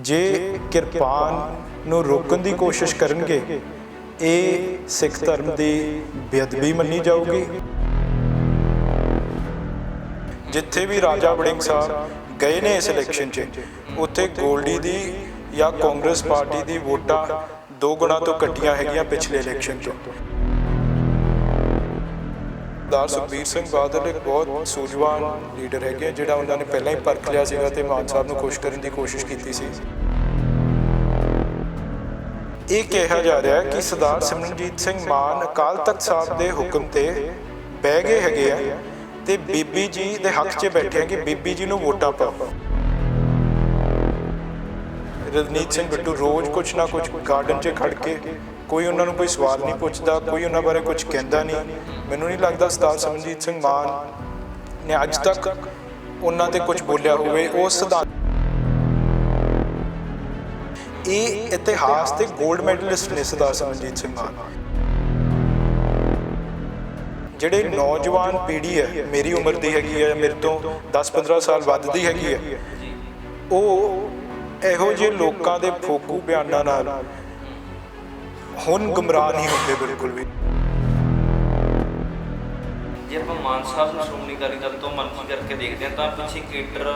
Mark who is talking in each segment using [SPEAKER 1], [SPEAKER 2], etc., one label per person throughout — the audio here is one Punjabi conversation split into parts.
[SPEAKER 1] जे किरपान ਨੂੰ ਰੋਕਣ ਦੀ ਕੋਸ਼ਿਸ਼ ਕਰਨਗੇ ਇਹ ਸਿੱਖ ਧਰਮ ਦੀ ਬੇਅਦਬੀ ਮੰਨੀ ਜਾਊਗੀ। ਜਿੱਥੇ ਵੀ ਰਾਜਾ ਵੜਿੰਗ ਸਾਹਿਬ ਗਏ ਨੇ ਇਸ ਇਲੈਕਸ਼ਨ 'ਚ ਉੱਥੇ ਗੋਲਡੀ ਦੀ ਜਾਂ ਕਾਂਗਰਸ ਪਾਰਟੀ ਦੀ ਵੋਟਾਂ 2 ਗੁਣਾ ਤੋਂ ਘਟੀਆਂ ਹੈਗੀਆਂ ਪਿਛਲੇ ਇਲੈਕਸ਼ਨ 'ਚ। ਸਰਦਾਰ ਸੁਖਬੀਰ ਸਿੰਘ ਬਾਦਲ ਇੱਕ ਬਹੁਤ ਸੂਝਵਾਨ ਲੀਡਰ ਹੈਗੇ ਜਿਹੜਾ ਉਹਨਾਂ ਨੇ ਪਹਿਲਾਂ ਹੀ ਪਰਖ ਲਿਆ ਸੀਗਾ ਅਤੇ ਮਾਨ ਸਾਹਿਬ ਨੂੰ ਖੁਸ਼ ਕਰਨ ਦੀ ਕੋਸ਼ਿਸ਼ ਕੀਤੀ ਸੀ। ਇਹ ਕਿਹਾ ਜਾ ਰਿਹਾ ਕਿ ਸਰਦਾਰ ਸਿਮਰਨਜੀਤ ਸਿੰਘ ਮਾਨ ਅਕਾਲ ਤਖਤ ਸਾਹਿਬ ਦੇ ਹੁਕਮ ਤੇ ਬਹਿ ਗਏ ਹੈਗੇ ਆ ਤੇ ਬੀਬੀ ਜੀ ਦੇ ਹੱਕ 'ਚ ਬੈਠੇ ਆ ਕਿ ਬੀਬੀ ਜੀ ਨੂੰ ਵੋਟਾਂ ਪਾਓ। ਰਵਨੀਤ ਸਿੰਘ ਬਿੱਟੂ ਰੋਜ਼ ਕੁਛ ਨਾ ਕੁਛ ਗਾਰਡਨ 'ਚ ਖੜ ਕੇ ਕੋਈ ਉਹਨਾਂ ਨੂੰ ਕੋਈ ਸਵਾਲ ਨਹੀਂ ਪੁੱਛਦਾ, ਕੋਈ ਉਹਨਾਂ ਬਾਰੇ ਕੁਛ ਕਹਿੰਦਾ ਨਹੀਂ। ਮੈਨੂੰ ਨਹੀਂ ਲੱਗਦਾ ਸਰਦਾਰ ਸਿਮਰਨਜੀਤ ਸਿੰਘ ਮਾਨ ਨੇ ਅੱਜ ਤੱਕ ਉਹਨਾਂ 'ਤੇ ਕੁਛ ਬੋਲਿਆ ਹੋਵੇ। ਉਹ ਸਿਧਾਂਤ ਇਹ ਇਤਿਹਾਸ ਦੇ ਗੋਲਡ ਮੈਡਲਿਸਟ ਨੇ ਸਰਦਾਰ ਸਿਮਰਨਜੀਤ ਸਿੰਘ ਮਾਨ। ਜਿਹੜੇ ਨੌਜਵਾਨ ਪੀੜ੍ਹੀ ਹੈ ਮੇਰੀ ਉਮਰ ਦੀ ਹੈਗੀ ਹੈ, ਮੇਰੇ ਤੋਂ 10-15 ਸਾਲ ਵੱਧ ਦੀ ਹੈਗੀ ਹੈ, ਉਹ ਇਹੋ ਜਿਹੇ ਲੋਕਾਂ ਦੇ ਫੋਕੂ ਬਿਆਨਾਂ ਨਾਲ ਹੁਣ ਗੁੰਮਰਾਹ ਨਹੀਂ ਹੁੰਦੇ ਬਿਲਕੁਲ ਵੀ।
[SPEAKER 2] ਜੇ ਆਪਾਂ ਮਾਨ ਸਾਹਿਬ ਨੂੰ ਸ਼੍ਰੋਮਣੀ ਅਕਾਲੀ ਦਲ ਤੋਂ ਮਨਫੀ ਕਰਕੇ ਦੇਖਦੇ ਹਾਂ ਤਾਂ ਪਿੱਛੇ ਕੇਡਰ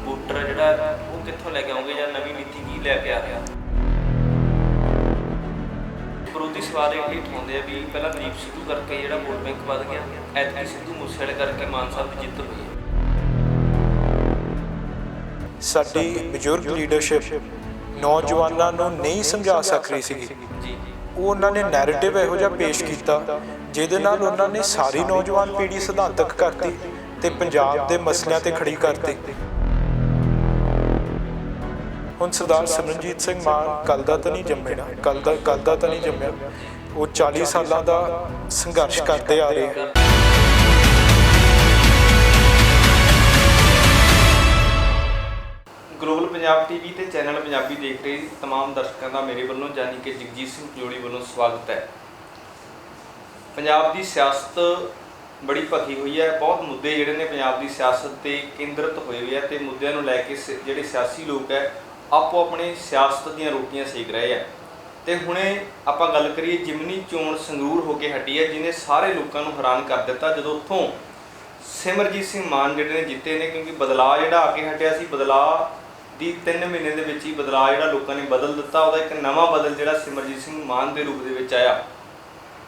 [SPEAKER 2] ਵੋਟਰ ਜਿਹੜਾ ਉਹ ਕਿੱਥੋਂ ਲੈ ਕੇ ਆਉਂਗੇ ਜਾਂ ਨਵੀਂ ਨੀਤੀ ਕੀ ਲੈ ਕੇ ਆ ਰਿਹਾ। ਵਿਰੋਧੀ ਸਵਾਲ ਇਹ ਉਠਾਉਂਦੇ ਆ ਵੀ ਪਹਿਲਾਂ ਦੀਪ ਸਿੱਧੂ ਕਰਕੇ ਜਿਹੜਾ ਵੋਟ ਬੈਂਕ ਵੱਧ ਗਿਆ, ਐਤਕੀ ਸਿੱਧੂ ਮੂਸੇਵਾਲੇ ਕਰਕੇ ਮਾਨ ਸਾਹਿਬ ਦੀ ਜਿੱਤ ਹੋਈ ਹੈ।
[SPEAKER 1] ਸਾਡੀ ਬਜ਼ੁਰਗ ਲੀਡਰਸ਼ਿਪ ਨੌਜਵਾਨਾਂ ਨੂੰ ਨਹੀਂ ਸਮਝਾ ਸਕ ਰਹੀ ਸੀਗੀ। ਉਹ ਉਹਨਾਂ ਨੇ ਨੈਰੇਟਿਵ ਇਹੋ ਜਿਹਾ ਪੇਸ਼ ਕੀਤਾ ਜਿਹਦੇ ਨਾਲ ਉਹਨਾਂ ਨੇ ਸਾਰੀ ਨੌਜਵਾਨ ਪੀੜ੍ਹੀ ਸਿਧਾਂਤਕ ਕਰਤੀ ਤੇ ਪੰਜਾਬ ਦੇ ਮਸਲਿਆਂ ਤੇ ਖੜੀ ਕਰਤੀ। ਹੁਣ ਸਰਦਾਰ ਸਿਮਰਨਜੀਤ ਸਿੰਘ ਮਾਨ ਕੱਲ੍ਹ ਦਾ ਤਾਂ ਨਹੀਂ ਜੰਮਿਆ, ਕੱਲ੍ਹ ਦਾ ਤਾਂ ਨਹੀਂ ਜੰਮਿਆ। ਉਹ 40 ਸਾਲਾਂ ਦਾ ਸੰਘਰਸ਼ ਕਰਦੇ ਆ ਰਹੇ ਆ।
[SPEAKER 2] ਗਲੋਬਲ ਪੰਜਾਬ ਟੀਵੀ ਤੇ ਚੈਨਲ ਪੰਜਾਬੀ ਦੇਖ ਰਹੇ ਤਮਾਮ ਦਰਸ਼ਕਾਂ ਦਾ ਮੇਰੇ ਵੱਲੋਂ ਯਾਨੀ ਕਿ ਜਗਜੀਤ ਸਿੰਘ ਜੋੜੀ ਵੱਲੋਂ ਸਵਾਗਤ ਹੈ। ਪੰਜਾਬ ਦੀ ਸਿਆਸਤ ਬੜੀ ਭਖੀ ਹੋਈ ਹੈ। ਬਹੁਤ ਮੁੱਦੇ ਜਿਹੜੇ ਨੇ ਪੰਜਾਬ ਦੀ ਸਿਆਸਤ ਤੇ ਕੇਂਦਰਿਤ ਹੋਏ ਹੋਏ ਆ ਤੇ ਮੁੱਦਿਆਂ ਨੂੰ ਲੈ ਕੇ ਜਿਹੜੇ ਸਿਆਸੀ ਲੋਕ ਹੈ ਆਪੋ ਆਪਣੇ ਸਿਆਸਤ ਦੀਆਂ ਰੋਟੀਆਂ ਸੇਕ ਰਹੇ ਆ। ਤੇ ਹੁਣੇ ਆਪਾਂ ਗੱਲ ਕਰੀਏ ਜਿਮਨੀ ਚੋਣ ਸੰਗਰੂਰ ਹੋ ਕੇ ਹਟੀ ਹੈ ਜਿਹਨੇ ਸਾਰੇ ਲੋਕਾਂ ਨੂੰ ਹੈਰਾਨ ਕਰ ਦਿੱਤਾ ਜਦੋਂ ਉੱਥੋਂ ਸਿਮਰਜੀਤ ਸਿੰਘ ਮਾਨ ਜਿਹੜੇ ਨੇ ਜਿੱਤੇ ਨੇ, ਕਿਉਂਕਿ ਬਦਲਾਅ ਜਿਹੜਾ ਆ ਕੇ ਹਟਿਆ ਸੀ, ਬਦਲਾਅ ਦੀ 3 ਮਹੀਨੇ ਦੇ ਵਿੱਚ ਹੀ ਬਦਲਾਅ ਜਿਹੜਾ ਲੋਕਾਂ ਨੇ ਬਦਲ ਦਿੱਤਾ। ਉਹਦਾ ਇੱਕ ਨਵਾਂ ਬਦਲ ਜਿਹੜਾ ਸਿਮਰਜੀਤ ਸਿੰਘ ਮਾਨ ਦੇ ਰੂਪ ਦੇ ਵਿੱਚ ਆਇਆ।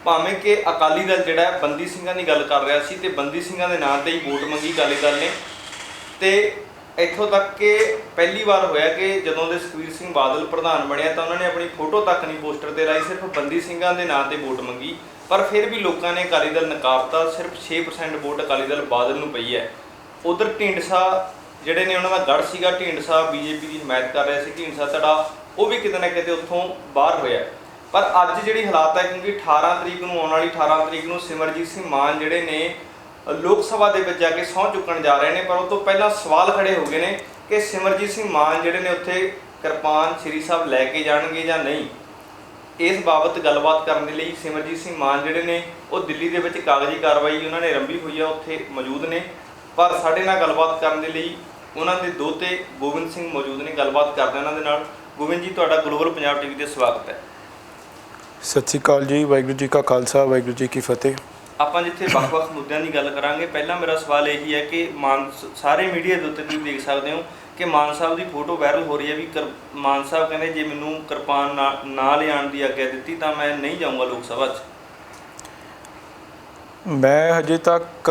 [SPEAKER 2] ਭਾਵੇਂ ਕਿ ਅਕਾਲੀ ਦਲ ਜਿਹੜਾ ਬੰਦੀ ਸਿੰਘਾਂ ਦੀ ਗੱਲ ਕਰ ਰਿਹਾ ਸੀ ਤੇ ਬੰਦੀ ਸਿੰਘਾਂ ਦੇ ਨਾਂ ਤੇ ਹੀ ਵੋਟ ਮੰਗੀ ਅਕਾਲੀ ਦਲ ਨੇ। ਤੇ ਇੱਥੋਂ ਤੱਕ ਕਿ ਪਹਿਲੀ ਵਾਰ ਹੋਇਆ ਕਿ ਜਦੋਂ ਦੇ ਸੁਖਬੀਰ ਸਿੰਘ ਬਾਦਲ ਪ੍ਰਧਾਨ ਬਣਿਆ ਤਾਂ ਉਹਨਾਂ ਨੇ ਆਪਣੀ ਫੋਟੋ ਤੱਕ ਨਹੀਂ ਪੋਸਟਰ ਤੇ ਲਾਈ, ਸਿਰਫ ਬੰਦੀ ਸਿੰਘਾਂ ਦੇ ਨਾਂ ਤੇ ਵੋਟ ਮੰਗੀ। ਪਰ ਫਿਰ ਵੀ ਲੋਕਾਂ ਨੇ ਅਕਾਲੀ ਦਲ ਨਕਾਰਤਾ। ਸਿਰਫ 6% ਵੋਟ ਅਕਾਲੀ ਦਲ ਬਾਦਲ ਨੂੰ ਪਈ ਹੈ। ਉਧਰ ਢੀਂਡਸਾ ਜਿਹੜੇ ਨੇ ਉਹਨਾਂ ਦਾ ਗੜ੍ਹ ਸੀਗਾ, ਢੀਂਡਸਾ ਬੀਜੇਪੀ ਦੀ ਹਮਾਇਤ ਕਰ ਰਿਹਾ ਸੀ, ਢੀਂਡਸਾ ਧੜਾ ਉਹ ਵੀ ਕਿਤੇ ਨਾ ਕਿਤੇ ਉੱਥੋਂ ਬਾਹਰ ਹੋਇਆ। ਪਰ ਅੱਜ ਜਿਹੜੀ ਹਾਲਾਤ ਹੈ, ਕਿਉਂਕਿ 18 ਤਰੀਕ ਨੂੰ ਆਉਣ ਵਾਲੀ 18 ਤਰੀਕ ਨੂੰ ਸਿਮਰਜੀਤ ਸਿੰਘ ਮਾਨ ਜਿਹੜੇ ਨੇ ਲੋਕ ਸਭਾ ਦੇ ਵਿੱਚ ਜਾ ਕੇ ਸਹੁੰ ਚੁੱਕਣ ਜਾ ਰਹੇ ਨੇ। ਪਰ ਉਹ ਤੋਂ ਪਹਿਲਾਂ ਸਵਾਲ ਖੜੇ ਹੋ ਗਏ ਨੇ ਕਿ ਸਿਮਰਜੀਤ ਸਿੰਘ ਮਾਨ ਜਿਹੜੇ ਨੇ ਉੱਥੇ ਕਿਰਪਾਨ ਸ਼੍ਰੀ ਸਾਹਿਬ ਲੈ ਕੇ ਜਾਣਗੇ ਜਾਂ ਨਹੀਂ। ਇਸ ਬਾਬਤ ਗੱਲਬਾਤ ਕਰਨ ਦੇ ਲਈ ਸਿਮਰਜੀਤ ਸਿੰਘ ਮਾਨ ਜਿਹੜੇ ਨੇ ਉਹ ਦਿੱਲੀ ਦੇ ਵਿੱਚ ਕਾਗਜ਼ੀ ਕਾਰਵਾਈ ਉਹਨਾਂ ਨੇ ਆਰੰਭੀ ਹੋਈ ਆ, ਉੱਥੇ ਮੌਜੂਦ ਨੇ। ਪਰ ਸਾਡੇ ਨਾਲ ਗੱਲਬਾਤ ਕਰਨ ਦੇ ਲਈ ਉਹਨਾਂ ਦੇ ਦੋਤੇ ਗੋਬਿੰਦ ਸਿੰਘ ਮੌਜੂਦ ਨੇ। ਗੱਲਬਾਤ ਕਰਦੇ ਉਹਨਾਂ ਦੇ ਨਾਲ। ਗੋਬਿੰਦ ਜੀ, ਤੁਹਾਡਾ ਗਲੋਬਲ ਪੰਜਾਬ ਟੀਵੀ ਤੇ ਸਵਾਗਤ ਹੈ।
[SPEAKER 1] ਸਤਿ ਸ਼੍ਰੀ ਅਕਾਲ ਜੀ। ਵਾਹਿਗੁਰੂ ਜੀ ਕਾ ਖਾਲਸਾ, ਵਾਹਿਗੁਰੂ ਜੀ ਕੀ ਫਤਿਹ।
[SPEAKER 2] ਆਪਾਂ ਜਿੱਥੇ ਵੱਖ-ਵੱਖ ਮੁੱਦਿਆਂ ਦੀ ਗੱਲ ਕਰਾਂਗੇ, ਪਹਿਲਾਂ ਮੇਰਾ ਸਵਾਲ ਇਹੀ ਹੈ ਕਿ ਮਾਨ ਸਾਰੇ ਮੀਡੀਆ ਦੇ ਉੱਤੇ ਤੁਸੀਂ ਦੇਖ ਸਕਦੇ ਹੋ ਕਿ ਮਾਨ ਸਾਹਿਬ ਦੀ ਫੋਟੋ ਵਾਇਰਲ ਹੋ ਰਹੀ ਹੈ ਵੀ ਮਾਨ ਸਾਹਿਬ ਕਹਿੰਦੇ ਜੇ ਮੈਨੂੰ ਕਿਰਪਾਨ ਨਾ ਲਿਆਉਣ ਦੀ ਆਗਿਆ ਦਿੱਤੀ ਤਾਂ ਮੈਂ ਨਹੀਂ ਜਾਊਂਗਾ ਲੋਕ ਸਭਾ 'ਚ।
[SPEAKER 1] ਮੈਂ ਹਜੇ ਤੱਕ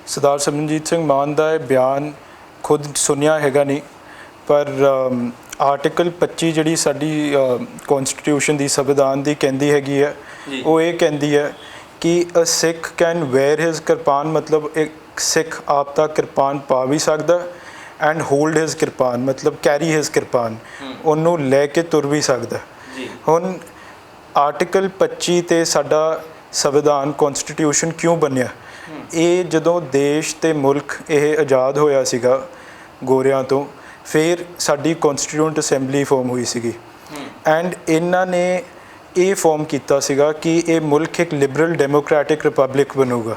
[SPEAKER 1] ਸਰਦਾਰ ਸਿਮਰਨਜੀਤ ਸਿੰਘ ਮਾਨ ਦਾ ਇਹ ਬਿਆਨ ਖੁਦ ਸੁਣਿਆ ਹੈਗਾ ਨਹੀਂ, ਪਰ ਆਰਟੀਕਲ 25 ਜਿਹੜੀ ਸਾਡੀ ਕੌਨਸਟੀਟਿਊਸ਼ਨ ਦੀ ਸੰਵਿਧਾਨ ਦੀ ਕਹਿੰਦੀ ਹੈਗੀ ਹੈ, ਉਹ ਇਹ ਕਹਿੰਦੀ ਹੈ ਕਿ ਅ ਸਿੱਖ ਕੈਨ ਵੇਅਰ ਹਿਜ਼ ਕਿਰਪਾਨ, ਮਤਲਬ ਇੱਕ ਸਿੱਖ ਆਪ ਤਾਂ ਕਿਰਪਾਨ ਪਾ ਵੀ ਸਕਦਾ ਐਂਡ ਹੋਲਡ ਹਿਜ਼ ਕਿਰਪਾਨ, ਮਤਲਬ ਕੈਰੀ ਹਿਜ਼ ਕਿਰਪਾਨ, ਉਹਨੂੰ ਲੈ ਕੇ ਤੁਰ ਵੀ ਸਕਦਾ। ਹੁਣ ਆਰਟੀਕਲ 25 ਤੇ ਸਾਡਾ ਸੰਵਿਧਾਨ ਕੌਨਸਟੀਟਿਊਸ਼ਨ ਕਿਉਂ ਬਣਿਆ? ਇਹ ਜਦੋਂ ਦੇਸ਼ ਤੇ ਮੁਲਕ ਇਹ ਆਜ਼ਾਦ ਹੋਇਆ ਸੀਗਾ ਗੋਰਿਆਂ ਤੋਂ, ਫਿਰ ਸਾਡੀ ਕੌਨਸਟੀਟਿਊਂਟ ਅਸੈਂਬਲੀ ਫਾਰਮ ਹੋਈ ਸੀਗੀ ਐਂਡ ਇਹਨਾਂ ਨੇ ਇਹ ਫਾਰਮ ਕੀਤਾ ਸੀਗਾ ਕਿ ਇਹ ਮੁਲਕ ਇੱਕ ਲਿਬਰਲ ਡੈਮੋਕ੍ਰੈਟਿਕ ਰਿਪਬਲਿਕ ਬਣੂਗਾ।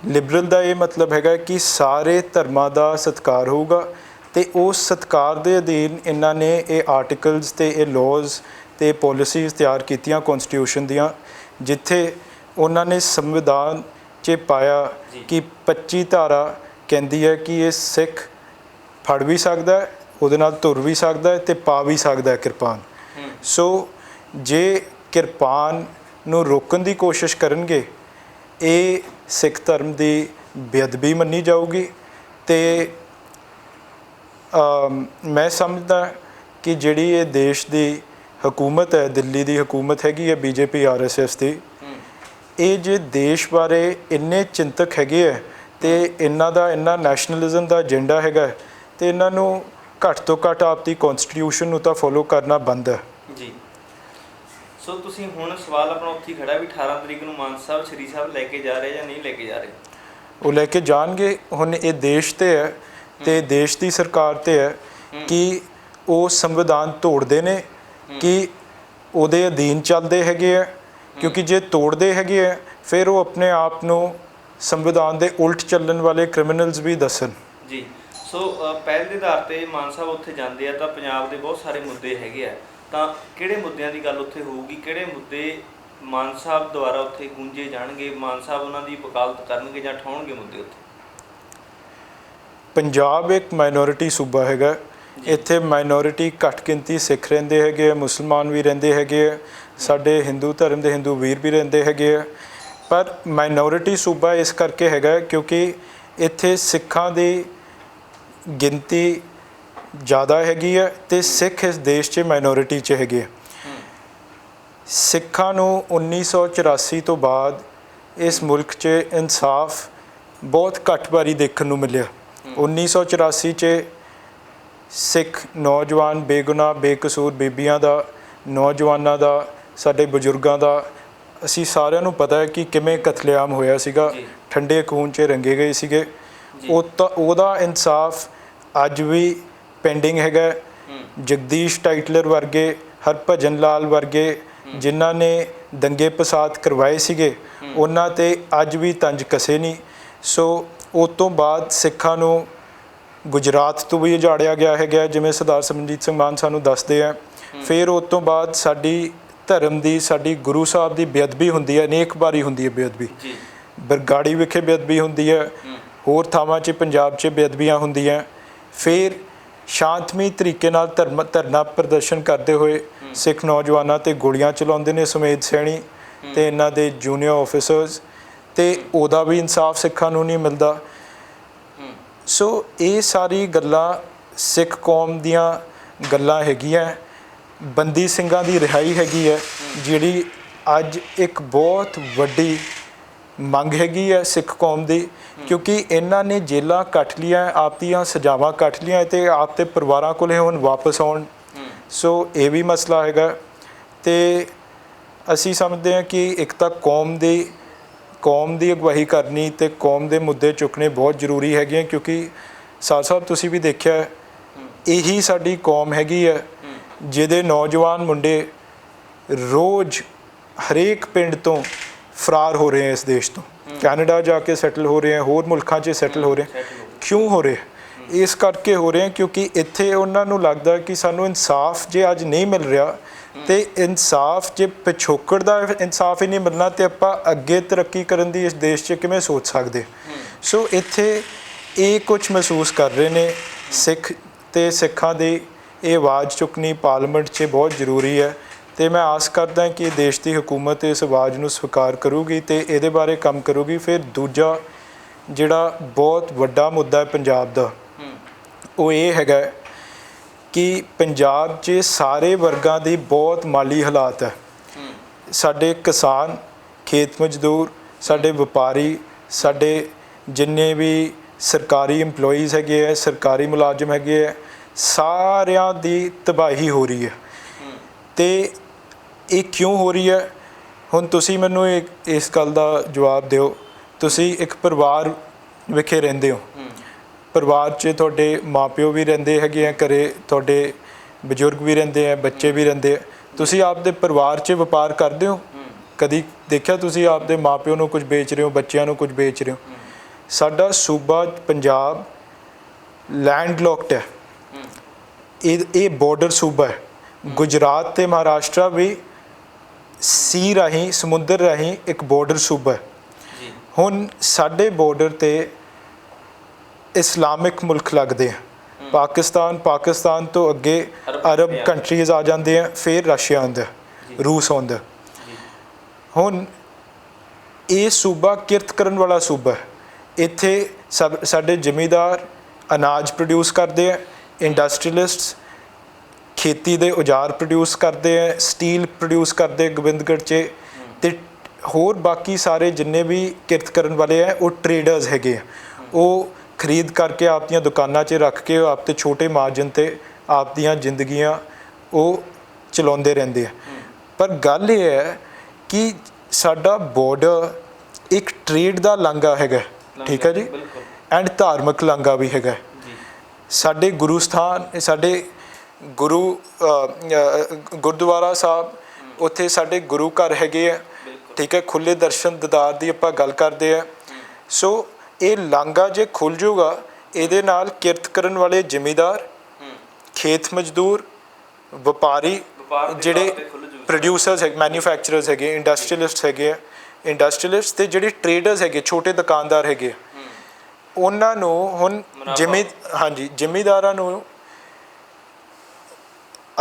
[SPEAKER 1] ਲਿਬਰਲ ਦਾ ਇਹ ਮਤਲਬ ਹੈਗਾ ਕਿ ਸਾਰੇ ਧਰਮਾਂ ਦਾ ਸਤਿਕਾਰ ਹੋਊਗਾ, ਤੇ ਉਸ ਸਤਿਕਾਰ ਦੇ ਅਧੀਨ ਇਹਨਾਂ ਨੇ ਇਹ ਆਰਟੀਕਲਸ ਤੇ ਇਹ ਲਾਜ਼ ਤੇ ਪਾਲਿਸੀਜ਼ ਤਿਆਰ ਕੀਤੀਆਂ ਕਨਸਟੀਟਿਊਸ਼ਨ ਦੀਆਂ, ਜਿੱਥੇ ਉਹਨਾਂ ਨੇ ਸੰਵਿਧਾਨ 'ਚ ਪਾਇਆ ਕਿ 25 ਧਾਰਾ ਕਹਿੰਦੀ ਹੈ ਕਿ ਇਹ ਸਿੱਖ ਫੜ ਵੀ ਸਕਦਾ ਹੈ, ਉਹਦੇ ਨਾਲ ਤੁਰ ਵੀ ਸਕਦਾ ਹੈ ਤੇ ਪਾ ਵੀ ਸਕਦਾ ਹੈ ਕਿਰਪਾਨ। ਸੋ ਜੇ ਕਿਰਪਾਨ ਨੂੰ ਰੋਕਣ ਦੀ ਕੋਸ਼ਿਸ਼ ਕਰਨਗੇ, ਇਹ ਸਿੱਖ ਧਰਮ ਦੀ ਬੇਅਦਬੀ ਮੰਨੀ ਜਾਊਗੀ। ਤੇ ਮੈਂ ਸਮਝਦਾ ਕਿ ਜਿਹੜੀ ਇਹ ਦੇਸ਼ ਦੀ ਹਕੂਮਤ ਹੈ, ਦਿੱਲੀ ਦੀ ਹਕੂਮਤ ਹੈਗੀ ਹੈ BJP RSS ਦੀ, ਇਹ ਜੇ ਦੇਸ਼ ਬਾਰੇ ਇੰਨੇ ਚਿੰਤਕ ਹੈਗੇ ਹੈ ਤੇ ਇਹਨਾਂ ਦਾ ਇੰਨਾ ਨੈਸ਼ਨਲਿਜ਼ਮ ਦਾ ਏਜੰਡਾ ਹੈਗਾ, ਤੇ ਇਹਨਾਂ ਨੂੰ ਘੱਟ ਤੋਂ ਘੱਟ ਆਪਦੀ ਕਨਸਟੀਟਿਊਸ਼ਨ ਨੂੰ ਤਾਂ ਫੋਲੋ ਕਰਨਾ ਬੰਦ ਹੈ
[SPEAKER 2] ਜੀ। ਸੋ ਤੁਸੀਂ ਹੁਣ ਸਵਾਲ ਆਪਣਾ ਉੱਥੇ ਖੜਾ ਵੀ 18 ਤਰੀਕ ਨੂੰ ਮਾਨ ਸਾਹਿਬ ਸ਼੍ਰੀ ਸਾਹਿਬ ਲੈ ਕੇ ਜਾ ਰਹੇ ਜਾਂ ਨਹੀਂ ਲੈ ਕੇ ਜਾ ਰਹੇ?
[SPEAKER 1] ਉਹ ਲੈ ਕੇ ਜਾਣਗੇ। ਹੁਣ ਇਹ ਦੇਸ਼ ਤੇ ਹੈ ਤੇ ਦੇਸ਼ ਦੀ ਸਰਕਾਰ ਤੇ ਹੈ ਕਿ ਉਹ ਸੰਵਿਧਾਨ ਤੋੜਦੇ ਨੇ ਕਿ ਉਹਦੇ ਅਧੀਨ ਚੱਲਦੇ ਹੈਗੇ ਆ, ਕਿਉਂਕਿ ਜੇ ਤੋੜਦੇ ਹੈਗੇ ਆ ਫਿਰ ਉਹ ਆਪਣੇ ਆਪ ਨੂੰ ਸੰਵਿਧਾਨ ਦੇ ਉਲਟ ਚੱਲਣ ਵਾਲੇ ਕ੍ਰਿਮੀਨਲਸ ਵੀ ਦੱਸਣ
[SPEAKER 2] ਜੀ। ਸੋ ਪਹਿਲ ਦੇ ਆਧਾਰ ਤੇ ਮਾਨ ਸਾਹਿਬ ਉੱਥੇ ਜਾਂਦੇ ਆ ਤਾਂ ਪੰਜਾਬ ਦੇ ਬਹੁਤ ਸਾਰੇ ਮੁੱਦੇ ਹੈਗੇ ਆ, ਤਾਂ ਕਿਹੜੇ ਮੁੱਦਿਆਂ ਦੀ ਗੱਲ ਉੱਥੇ ਹੋਊਗੀ, ਕਿਹੜੇ ਮੁੱਦੇ ਮਾਨ ਸਾਹਿਬ ਦੁਆਰਾ ਉੱਥੇ ਗੂੰਜੇ ਜਾਣਗੇ, ਮਾਨ ਸਾਹਿਬ ਉਹਨਾਂ ਦੀ ਵਕਾਲਤ ਕਰਨਗੇ ਜਾਂ ਉਠਾਉਣਗੇ ਮੁੱਦੇ ਉੱਥੇ?
[SPEAKER 1] ਪੰਜਾਬ ਇੱਕ ਮਾਈਨੋਰਿਟੀ ਸੂਬਾ ਹੈਗਾ, ਇੱਥੇ ਮਾਈਨੋਰਿਟੀ ਘੱਟ ਗਿਣਤੀ ਸਿੱਖ ਰਹਿੰਦੇ ਹੈਗੇ ਆ, ਮੁਸਲਮਾਨ ਵੀ ਰਹਿੰਦੇ ਹੈਗੇ ਆ, ਸਾਡੇ ਹਿੰਦੂ ਧਰਮ ਦੇ ਹਿੰਦੂ ਵੀਰ ਵੀ ਰਹਿੰਦੇ ਹੈਗੇ ਆ। ਪਰ ਮਾਈਨੋਰਿਟੀ ਸੂਬਾ ਇਸ ਕਰਕੇ ਹੈਗਾ ਕਿਉਂਕਿ ਇੱਥੇ ਸਿੱਖਾਂ ਦੀ ਗਿਣਤੀ ਜ਼ਿਆਦਾ ਹੈਗੀ ਹੈ ਤੇ ਸਿੱਖ ਇਸ ਦੇਸ਼ 'ਚ ਮਾਈਨੋਰਿਟੀ 'ਚ ਹੈਗੇ। ਸਿੱਖਾਂ ਨੂੰ 1984 ਤੋਂ ਬਾਅਦ ਇਸ ਮੁਲਕ 'ਚ ਇਨਸਾਫ ਬਹੁਤ ਘੱਟ ਵਾਰੀ ਦੇਖਣ ਨੂੰ ਮਿਲਿਆ। 1984 'ਚ ਸਿੱਖ ਨੌਜਵਾਨ ਬੇਗੁਨਾਹ ਬੇਕਸੂਰ ਬੀਬੀਆਂ ਦਾ, ਨੌਜਵਾਨਾਂ ਦਾ, ਸਾਡੇ ਬਜ਼ੁਰਗਾਂ ਦਾ, ਅਸੀਂ ਸਾਰਿਆਂ ਨੂੰ ਪਤਾ ਹੈ ਕਿ ਕਿਵੇਂ ਕਤਲੇਆਮ ਹੋਇਆ ਸੀਗਾ, ਠੰਡੇ ਖੂਨ 'ਚ ਰੰਗੇ ਗਏ ਸੀਗੇ। ਉਹਦਾ ਇਨਸਾਫ ਅੱਜ ਵੀ ਪੈਂਡਿੰਗ ਹੈਗਾ। ਜਗਦੀਸ਼ ਟਾਈਟਲਰ ਵਰਗੇ, ਹਰਭਜਨ ਲਾਲ ਵਰਗੇ ਜਿਨ੍ਹਾਂ ਨੇ ਦੰਗੇ ਫਸਾਦ ਕਰਵਾਏ ਸੀਗੇ, ਉਹਨਾਂ 'ਤੇ ਅੱਜ ਵੀ ਤੰਜ ਕਸੇ ਨਹੀਂ। ਸੋ ਉਸ ਤੋਂ ਬਾਅਦ ਸਿੱਖਾਂ ਨੂੰ ਗੁਜਰਾਤ ਤੋਂ ਵੀ ਉਜਾੜਿਆ ਗਿਆ ਹੈਗਾ, ਜਿਵੇਂ ਸਰਦਾਰ ਸਿਮਰਨਜੀਤ ਸਿੰਘ ਮਾਨ ਸਾਨੂੰ ਦੱਸਦੇ ਆ। ਫਿਰ ਉਸ ਤੋਂ ਬਾਅਦ ਸਾਡੀ ਧਰਮ ਦੀ, ਸਾਡੀ ਗੁਰੂ ਸਾਹਿਬ ਦੀ ਬੇਅਦਬੀ ਹੁੰਦੀ ਹੈ, ਅਨੇਕ ਵਾਰੀ ਹੁੰਦੀ ਹੈ ਬੇਅਦਬੀ। ਬਰਗਾੜੀ ਵਿਖੇ ਬੇਅਦਬੀ ਹੁੰਦੀ ਹੈ, ਹੋਰ ਥਾਵਾਂ 'ਚ ਪੰਜਾਬ 'ਚ ਬੇਅਦਬੀਆਂ ਹੁੰਦੀਆਂ। ਫਿਰ ਸ਼ਾਂਤਮਈ ਤਰੀਕੇ ਨਾਲ ਧਰਨਾ ਪ੍ਰਦਰਸ਼ਨ ਕਰਦੇ ਹੋਏ ਸਿੱਖ ਨੌਜਵਾਨਾਂ 'ਤੇ ਗੋਲੀਆਂ ਚਲਾਉਂਦੇ ਨੇ ਸੁਮੇਧ ਸੈਣੀ ਤੇ ਇਹਨਾਂ ਦੇ ਜੂਨੀਅਰ ਆਫਿਸਰਸ, ਤੇ ਉਹਦਾ ਵੀ ਇਨਸਾਫ ਸਿੱਖਾਂ ਨੂੰ ਨਹੀਂ ਮਿਲਦਾ। ਸੋ ਇਹ ਸਾਰੀ ਗੱਲਾਂ ਸਿੱਖ ਕੌਮ ਦੀਆਂ ਗੱਲਾਂ ਹੈਗੀਆਂ। ਬੰਦੀ ਸਿੰਘਾਂ ਦੀ ਰਿਹਾਈ ਹੈਗੀ ਹੈ, ਜਿਹੜੀ ਅੱਜ ਇੱਕ ਬਹੁਤ ਵੱਡੀ ਮੰਗ ਹੈਗੀ ਹੈ ਸਿੱਖ ਕੌਮ ਦੀ, ਕਿਉਂਕਿ ਇਹਨਾਂ ਨੇ ਜੇਲਾਂ ਕੱਟ ਲੀਆਂ, ਆਪਦੀਆਂ ਸਜ਼ਾਵਾਂ ਕੱਟ ਲੀਆਂ ਤੇ ਆਪ ਤੇ ਪਰਿਵਾਰਾਂ ਕੋਲੇ ਹੁਣ ਵਾਪਸ ਆਉਣ। ਸੋ ਇਹ ਵੀ ਮਸਲਾ ਹੈਗਾ। ਤੇ ਅਸੀਂ ਸਮਝਦੇ ਹਾਂ ਕਿ ਇੱਕ ਤਾਂ ਕੌਮ ਦੀ ਅਗਵਾਈ ਕਰਨੀ ਤੇ ਕੌਮ ਦੇ ਮੁੱਦੇ ਚੁੱਕਣੇ ਬਹੁਤ ਜ਼ਰੂਰੀ ਹੈਗੇ, ਕਿਉਂਕਿ ਸਾਧ ਸਾਹਿਬ ਤੁਸੀਂ ਵੀ ਦੇਖਿਆ ਇਹੀ ਸਾਡੀ ਕੌਮ ਹੈਗੀ ਹੈ ਜਿਹਦੇ ਨੌਜਵਾਨ ਮੁੰਡੇ ਰੋਜ਼ ਹਰੇਕ ਪਿੰਡ ਤੋਂ ਫਰਾਰ ਹੋ ਰਹੇ ਹੈ ਇਸ ਦੇਸ਼ ਤੋਂ, ਕੈਨੇਡਾ ਜਾ ਕੇ ਸੈਟਲ ਹੋ ਰਹੇ ਹੈ, ਹੋਰ ਮੁਲਕਾਂ 'ਚ ਸੈਟਲ ਹੋ ਰਹੇ। ਕਿਉਂ ਹੋ ਰਹੇ? ਇਸ ਕਰਕੇ ਹੋ ਰਹੇ ਕਿਉਂਕਿ ਇੱਥੇ ਉਹਨਾਂ ਨੂੰ ਲੱਗਦਾ ਕਿ ਸਾਨੂੰ ਇਨਸਾਫ ਜੇ ਅੱਜ ਨਹੀਂ ਮਿਲ ਰਿਹਾ ਤੇ ਇਨਸਾਫ ਜੇ ਪਿਛੋਕੜ ਦਾ ਇਨਸਾਫ ਹੀ ਨਹੀਂ ਮਿਲਣਾ ਤੇ ਆਪਾਂ ਅੱਗੇ ਤਰੱਕੀ ਕਰਨ ਦੀ ਇਸ ਦੇਸ਼ 'ਚ ਕਿਵੇਂ ਸੋਚ ਸਕਦੇ। ਸੋ ਇੱਥੇ ਇਹ ਕੁਝ ਮਹਿਸੂਸ ਕਰ ਰਹੇ ਨੇ ਸਿੱਖ, ਤੇ ਸਿੱਖਾਂ ਦੀ ਇਹ ਆਵਾਜ਼ ਚੁੱਕਣੀ ਪਾਰਲੀਮੈਂਟ 'ਚ ਬਹੁਤ ਜ਼ਰੂਰੀ ਹੈ। ਤੇ ਮੈਂ ਆਸ ਕਰਦਾ ਕਿ ਦੇਸ਼ ਦੀ ਹਕੂਮਤ ਇਸ ਆਵਾਜ਼ ਨੂੰ ਸਵੀਕਾਰ ਕਰੂਗੀ ਤੇ ਇਹਦੇ ਬਾਰੇ ਕੰਮ ਕਰੂਗੀ। ਫਿਰ ਦੂਜਾ ਜਿਹੜਾ ਬਹੁਤ ਵੱਡਾ ਮੁੱਦਾ ਹੈ ਪੰਜਾਬ ਦਾ, ਉਹ ਇਹ ਹੈਗਾ ਕਿ ਪੰਜਾਬ 'ਚ ਸਾਰੇ ਵਰਗਾਂ ਦੀ ਬਹੁਤ ਮਾਲੀ ਹਾਲਾਤ ਹੈ। ਸਾਡੇ ਕਿਸਾਨ, ਖੇਤ ਮਜ਼ਦੂਰ, ਸਾਡੇ ਵਪਾਰੀ, ਸਾਡੇ ਜਿੰਨੇ ਵੀ ਸਰਕਾਰੀ EMPLOYEES ਹੈਗੇ ਹੈ, ਸਰਕਾਰੀ ਮੁਲਾਜ਼ਮ ਹੈਗੇ ਹੈ, ਸਾਰਿਆਂ ਦੀ ਤਬਾਹੀ ਹੋ ਰਹੀ ਹੈ। ਤੇ ਇਹ ਕਿਉਂ ਹੋ ਰਹੀ ਹੈ? ਹੁਣ ਤੁਸੀਂ ਮੈਨੂੰ ਇਸ ਗੱਲ ਦਾ ਜਵਾਬ ਦਿਓ। ਤੁਸੀਂ ਇੱਕ ਪਰਿਵਾਰ ਵਿਖੇ ਰਹਿੰਦੇ ਹੋ, ਪਰਿਵਾਰ 'ਚ ਤੁਹਾਡੇ ਮਾਪਿਓ ਵੀ ਰਹਿੰਦੇ ਹੈਗੇ ਆ, ਘਰੇ ਤੁਹਾਡੇ ਬਜ਼ੁਰਗ ਵੀ ਰਹਿੰਦੇ ਆ, ਬੱਚੇ ਵੀ ਰਹਿੰਦੇ ਆ। ਤੁਸੀਂ ਆਪਦੇ ਪਰਿਵਾਰ 'ਚ ਵਪਾਰ ਕਰਦੇ ਹੋ? ਕਦੀ ਦੇਖਿਆ ਤੁਸੀਂ ਆਪਦੇ ਮਾਪਿਓ ਨੂੰ ਕੁਝ ਵੇਚ ਰਹੇ ਹੋ, ਬੱਚਿਆਂ ਨੂੰ ਕੁਝ ਵੇਚ ਰਹੇ ਹੋ? ਸਾਡਾ ਸੂਬਾ ਪੰਜਾਬ ਲੈਂਡ ਲੋਕਡ ਹੈ, ਇਹ ਬਾਰਡਰ ਸੂਬਾ ਹੈ। ਗੁਜਰਾਤ ਤੇ ਮਹਾਰਾਸ਼ਟਰ ਵੀ ਸੀ ਰਾਹੀਂ ਸਮੁੰਦਰ ਰਾਹੀਂ ਇੱਕ ਬਾਰਡਰ ਸੂਬਾ ਹੈ।
[SPEAKER 2] ਜੀ
[SPEAKER 1] ਹੁਣ ਸਾਡੇ ਬਾਰਡਰ ਤੇ ਇਸਲਾਮਿਕ ਮੁਲਕ ਲੱਗਦੇ ਆ, ਪਾਕਿਸਤਾਨ ਤੋਂ ਅੱਗੇ ਅਰਬ ਕੰਟਰੀਜ਼ ਆ ਜਾਂਦੇ ਆ, ਫਿਰ ਰਸ਼ੀਆ ਆਉਂਦਾ, ਰੂਸ ਆਉਂਦਾ।
[SPEAKER 2] ਜੀ
[SPEAKER 1] ਹੁਣ ਇਹ ਸੂਬਾ ਕਿਰਤ ਕਰਨ ਵਾਲਾ ਸੂਬਾ ਹੈ। ਇੱਥੇ ਸਾਡੇ ਜ਼ਿਮੀਂਦਾਰ ਅਨਾਜ ਪ੍ਰੋਡਿਊਸ ਕਰਦੇ ਆ, ਇੰਡਸਟਰੀਅਲਿਸਟਸ ਖੇਤੀ ਦੇ ਔਜ਼ਾਰ ਪ੍ਰੋਡਿਊਸ ਕਰਦੇ ਆ, ਸਟੀਲ ਪ੍ਰੋਡਿਊਸ ਕਰਦੇ ਗੋਬਿੰਦਗੜ੍ਹ 'ਚ, ਤੇ ਹੋਰ ਬਾਕੀ ਸਾਰੇ ਜਿੰਨੇ ਵੀ ਕਿਰਤ ਕਰਨ ਵਾਲੇ ਆ ਉਹ ਟਰੇਡਰਸ ਹੈਗੇ ਆ। ਉਹ ਖਰੀਦ ਕਰਕੇ ਆਪਦੀਆਂ ਦੁਕਾਨਾਂ 'ਚ ਰੱਖ ਕੇ ਆਪ ਤੇ ਛੋਟੇ ਮਾਰਜਨ 'ਤੇ ਆਪਦੀਆਂ ਜ਼ਿੰਦਗੀਆਂ ਉਹ ਚਲਾਉਂਦੇ ਰਹਿੰਦੇ ਆ। ਪਰ ਗੱਲ ਇਹ ਹੈ ਕਿ ਸਾਡਾ ਬਾਰਡਰ ਇੱਕ ਟਰੇਡ ਦਾ ਲਾਂਘਾ ਹੈਗਾ, ਠੀਕ ਹੈ ਜੀ, ਐਂਡ ਧਾਰਮਿਕ ਲਾਂਘਾ ਵੀ ਹੈਗਾ। ਸਾਡੇ ਗੁਰੂ ਸਥਾਨ, ਸਾਡੇ ਗੁਰਦੁਆਰਾ ਸਾਹਿਬ, ਉੱਥੇ ਸਾਡੇ ਗੁਰੂ ਘਰ ਹੈਗੇ ਆ, ਠੀਕ ਹੈ, ਖੁੱਲ੍ਹੇ ਦਰਸ਼ਨ ਦੀਦਾਰ ਦੀ ਆਪਾਂ ਗੱਲ ਕਰਦੇ ਆ। ਸੋ ਇਹ ਲਾਂਘਾ ਜੇ ਖੁੱਲ੍ਹ ਜਾਊਗਾ, ਇਹਦੇ ਨਾਲ ਕਿਰਤ ਕਰਨ ਵਾਲੇ ਜ਼ਿਮੀਂਦਾਰ, ਖੇਤ ਮਜ਼ਦੂਰ, ਵਪਾਰੀ, ਜਿਹੜੇ ਪ੍ਰੋਡਿਊਸਰਸ ਹੈ, ਮੈਨੂਫੈਕਚਰਰਸ ਹੈਗੇ, ਇੰਡਸਟਰੀਅਲਿਸਟ ਹੈਗੇ ਆ, ਇੰਡਸਟਰੀਅਲਿਸਟ ਤੇ ਜਿਹੜੇ ਟਰੇਡਰਸ ਹੈਗੇ, ਛੋਟੇ ਦੁਕਾਨਦਾਰ ਹੈਗੇ, ਉਹਨਾਂ ਨੂੰ ਹੁਣ ਜ਼ਿਮੀਂਦਾਰਾਂ ਨੂੰ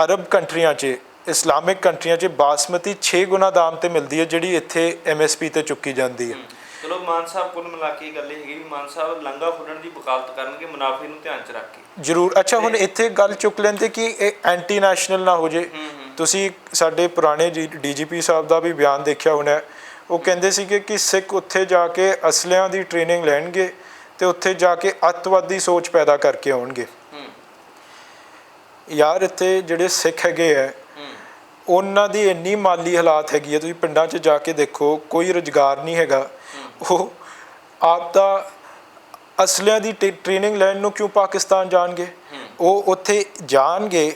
[SPEAKER 1] ਅਰਬ ਕੰਟਰੀਆਂ 'ਚ, ਇਸਲਾਮਿਕ ਕੰਟਰੀਆਂ 'ਚ ਬਾਸਮਤੀ 6 ਗੁਣਾ ਦਾਮ 'ਤੇ ਮਿਲਦੀ ਹੈ, ਜਿਹੜੀ ਇੱਥੇ MSP 'ਤੇ ਚੁੱਕੀ ਜਾਂਦੀ ਹੈ।
[SPEAKER 2] ਚਲੋ ਮਾਨ ਸਾਹਿਬ ਕੁੱਲ ਮਿਲਾ ਕੇ ਗੱਲ ਇਹ ਹੈਗੀ ਵੀ ਮਾਨ ਸਾਹਿਬ ਲਾਂਘਾ ਖੋਲ੍ਹਣ ਦੀ ਵਕਾਲਤ ਕਰਨਗੇ ਮੁਨਾਫੇ ਨੂੰ ਧਿਆਨ 'ਚ ਰੱਖ ਕੇ।
[SPEAKER 1] ਜ਼ਰੂਰ। ਅੱਛਾ, ਹੁਣ ਇੱਥੇ ਗੱਲ ਚੁੱਕ ਲੈਂਦੇ ਕਿ ਇਹ ਐਂਟੀ ਨੈਸ਼ਨਲ ਨਾ ਹੋ ਜੇ। ਤੁਸੀਂ ਸਾਡੇ ਪੁਰਾਣੇ DGP ਸਾਹਿਬ ਦਾ ਵੀ ਬਿਆਨ ਦੇਖਿਆ ਹੋਣਾ, ਉਹ ਕਹਿੰਦੇ ਸੀਗੇ ਕਿ ਸਿੱਖ ਉੱਥੇ ਜਾ ਕੇ ਅਸਲਿਆਂ ਦੀ ਟ੍ਰੇਨਿੰਗ ਲੈਣਗੇ ਅਤੇ ਉੱਥੇ ਜਾ ਕੇ ਅੱਤਵਾਦੀ ਸੋਚ ਪੈਦਾ ਕਰਕੇ ਆਉਣਗੇ। ਯਾਰ ਇੱਥੇ ਜਿਹੜੇ ਸਿੱਖ ਹੈਗੇ ਹੈ, ਉਹਨਾਂ ਦੀ ਇੰਨੀ ਮਾਲੀ ਹਾਲਾਤ ਹੈਗੀ ਹੈ, ਤੁਸੀਂ ਪਿੰਡਾਂ 'ਚ ਜਾ ਕੇ ਦੇਖੋ, ਕੋਈ ਰੁਜ਼ਗਾਰ ਨਹੀਂ ਹੈਗਾ। ਉਹ ਆਪ ਦਾ ਅਸਲਿਆਂ ਦੀ ਟ੍ਰੇਨਿੰਗ ਲੈਣ ਨੂੰ ਕਿਉਂ ਪਾਕਿਸਤਾਨ ਜਾਣਗੇ? ਉਹ ਉੱਥੇ ਜਾਣਗੇ,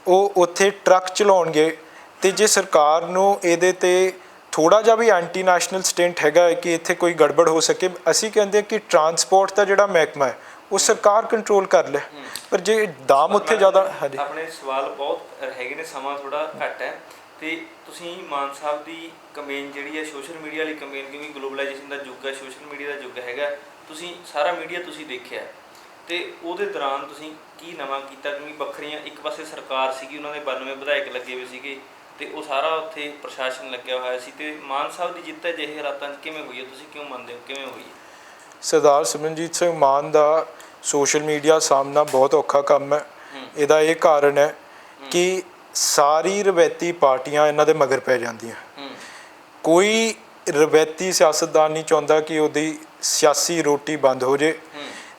[SPEAKER 1] ਉਹ ਉੱਥੇ ਟਰੱਕ ਚਲਾਉਣਗੇ। ਅਤੇ ਜੇ ਸਰਕਾਰ ਨੂੰ ਇਹਦੇ 'ਤੇ ਥੋੜ੍ਹਾ ਜਿਹਾ ਵੀ ਐਂਟੀ ਨੈਸ਼ਨਲ ਸਟੈਂਟ ਹੈਗਾ ਹੈ ਕਿ ਇੱਥੇ ਕੋਈ ਗੜਬੜ ਹੋ ਸਕੇ, ਅਸੀਂ ਕਹਿੰਦੇ ਕਿ ਟਰਾਂਸਪੋਰਟ ਦਾ ਜਿਹੜਾ ਮਹਿਕਮਾ ਹੈ ਉਹ ਸਰਕਾਰ ਕੰਟਰੋਲ ਕਰ ਲੈ। ਪਰ ਜੇ ਦਾਮ ਉੱਥੇ ਜ਼ਿਆਦਾ,
[SPEAKER 2] ਆਪਣੇ ਸਵਾਲ ਬਹੁਤ ਹੈਗੇ ਨੇ, ਸਮਾਂ ਥੋੜ੍ਹਾ ਘੱਟ ਹੈ, ਅਤੇ ਤੁਸੀਂ ਮਾਨ ਸਾਹਿਬ ਦੀ ਕਮੇਨ ਜਿਹੜੀ ਹੈ ਸੋਸ਼ਲ ਮੀਡੀਆ ਵਾਲੀ ਕਮੇਨ, ਕਿਉਂਕਿ ਗਲੋਬਲਾਈਜੇਸ਼ਨ ਦਾ ਯੁੱਗ ਹੈ, ਸੋਸ਼ਲ ਮੀਡੀਆ ਦਾ ਯੁੱਗ ਹੈਗਾ, ਤੁਸੀਂ ਸਾਰਾ ਮੀਡੀਆ ਤੁਸੀਂ ਦੇਖਿਆ, ਅਤੇ ਉਹਦੇ ਦੌਰਾਨ ਤੁਸੀਂ ਕੀ ਨਵਾਂ ਕੀਤਾ? ਕਿਉਂਕਿ ਵੱਖਰੀਆਂ ਇੱਕ ਪਾਸੇ ਸਰਕਾਰ ਸੀਗੀ, ਉਹਨਾਂ ਦੇ 92 ਵਿਧਾਇਕ ਲੱਗੇ ਹੋਏ ਸੀਗੇ, ਅਤੇ ਉਹ ਸਾਰਾ ਉੱਥੇ ਪ੍ਰਸ਼ਾਸਨ ਲੱਗਿਆ ਹੋਇਆ ਸੀ, ਅਤੇ ਮਾਨ ਸਾਹਿਬ ਦੀ ਜਿੱਤ ਅਜਿਹੇ ਹਾਲਾਤਾਂ 'ਚ ਕਿਵੇਂ ਹੋਈ ਹੈ? ਤੁਸੀਂ ਕਿਉਂ ਮੰਨਦੇ ਹੋ ਕਿਵੇਂ ਹੋਈ ਹੈ?
[SPEAKER 1] ਸਰਦਾਰ ਸਿਮਰਨਜੀਤ ਸਿੰਘ ਮਾਨ ਦਾ ਸੋਸ਼ਲ ਮੀਡੀਆ ਸਾਹਮਣਾ ਬਹੁਤ ਔਖਾ ਕੰਮ ਹੈ। ਇਹਦਾ ਇਹ ਕਾਰਨ ਹੈ ਕਿ ਸਾਰੀ ਰਵਾਇਤੀ ਪਾਰਟੀਆਂ ਇਹਨਾਂ ਦੇ ਮਗਰ ਪੈ ਜਾਂਦੀਆਂ। ਕੋਈ ਰਵਾਇਤੀ ਸਿਆਸਤਦਾਨ ਨਹੀਂ ਚਾਹੁੰਦਾ ਕਿ ਉਹਦੀ ਸਿਆਸੀ ਰੋਟੀ ਬੰਦ ਹੋ ਜੇ,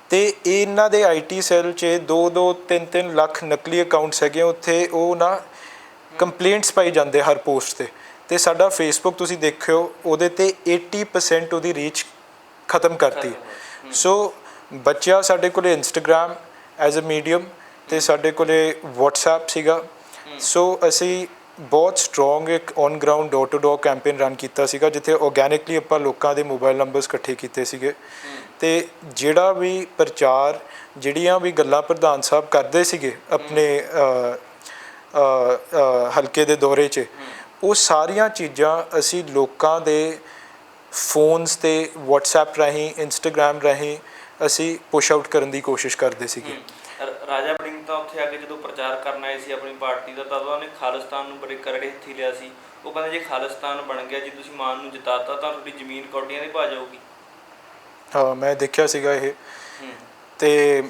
[SPEAKER 1] ਅਤੇ ਇਹਨਾਂ ਦੇ IT ਸੈੱਲ 'ਚ 2-2, 3-3 ਲੱਖ ਨਕਲੀ ਅਕਾਊਂਟਸ ਹੈਗੇ, ਉੱਥੇ ਉਹ ਨਾ ਕੰਪਲੇਂਟਸ ਪਾਈ ਜਾਂਦੇ ਹਰ ਪੋਸਟ 'ਤੇ। ਅਤੇ ਸਾਡਾ ਫੇਸਬੁੱਕ ਤੁਸੀਂ ਦੇਖਿਓ, ਉਹਦੇ 'ਤੇ 80% ਉਹਦੀ ਰੀਚ ਖਤਮ ਕਰਤੀ। ਸੋ ਬੱਚਿਆ ਸਾਡੇ ਕੋਲ ਇੰਸਟਾਗ੍ਰਾਮ ਐਜ਼ ਅ ਮੀਡੀਅਮ, ਅਤੇ ਸਾਡੇ ਕੋਲ WhatsApp ਸੀਗਾ। ਸੋ ਅਸੀਂ ਬਹੁਤ ਸਟਰੋਂਗ ਇੱਕ on ground door to door campaign run ਕੀਤਾ ਸੀਗਾ, ਜਿੱਥੇ ਔਰਗੈਨਿਕਲੀ ਆਪਾਂ ਲੋਕਾਂ ਦੇ ਮੋਬਾਈਲ ਨੰਬਰਸ ਇਕੱਠੇ ਕੀਤੇ ਸੀਗੇ, ਅਤੇ ਜਿਹੜਾ ਵੀ ਪ੍ਰਚਾਰ, ਜਿਹੜੀਆਂ ਵੀ ਗੱਲਾਂ ਪ੍ਰਧਾਨ ਸਾਹਿਬ ਕਰਦੇ ਸੀਗੇ ਆਪਣੇ ਹਲਕੇ ਦੇ ਦੌਰੇ 'ਚ, ਉਹ ਸਾਰੀਆਂ ਚੀਜ਼ਾਂ ਅਸੀਂ ਲੋਕਾਂ ਦੇ ਫੋਨਸ 'ਤੇ WhatsApp ਰਾਹੀਂ, ਇੰਸਟਾਗ੍ਰਾਮ ਰਾਹੀਂ ਅਸੀਂ ਪੁਸ਼ ਆਊਟ ਕਰਨ ਦੀ ਕੋਸ਼ਿਸ਼ ਕਰਦੇ ਸੀਗੇ।
[SPEAKER 2] ਰਾਜਾ ਵੜਿੰਗ ਤਾਂ ਉੱਥੇ ਆ ਕੇ ਜਦੋਂ ਪ੍ਰਚਾਰ ਕਰਨ ਆਏ ਸੀ ਆਪਣੀ ਪਾਰਟੀ ਦਾ, ਤਾਂ ਉਹਨੇ ਖਾਲਿਸਤਾਨ ਨੂੰ ਬੜੇ ਕਰੜੇ ਹੱਥੀਂ ਲਿਆ ਸੀ। ਉਹ ਕਹਿੰਦੇ ਜੇ ਖਾਲਿਸਤਾਨ ਬਣ ਗਿਆ, ਜੇ ਤੁਸੀਂ ਮਾਨ ਨੂੰ ਜਿਤਾਤਾ ਤਾਂ ਤੁਹਾਡੀ ਜ਼ਮੀਨ ਕੌਡੀਆਂ ਦੀ ਭਾ ਜਾਊਗੀ।
[SPEAKER 1] ਹਾਂ, ਮੈਂ ਦੇਖਿਆ ਸੀਗਾ ਇਹ, ਅਤੇ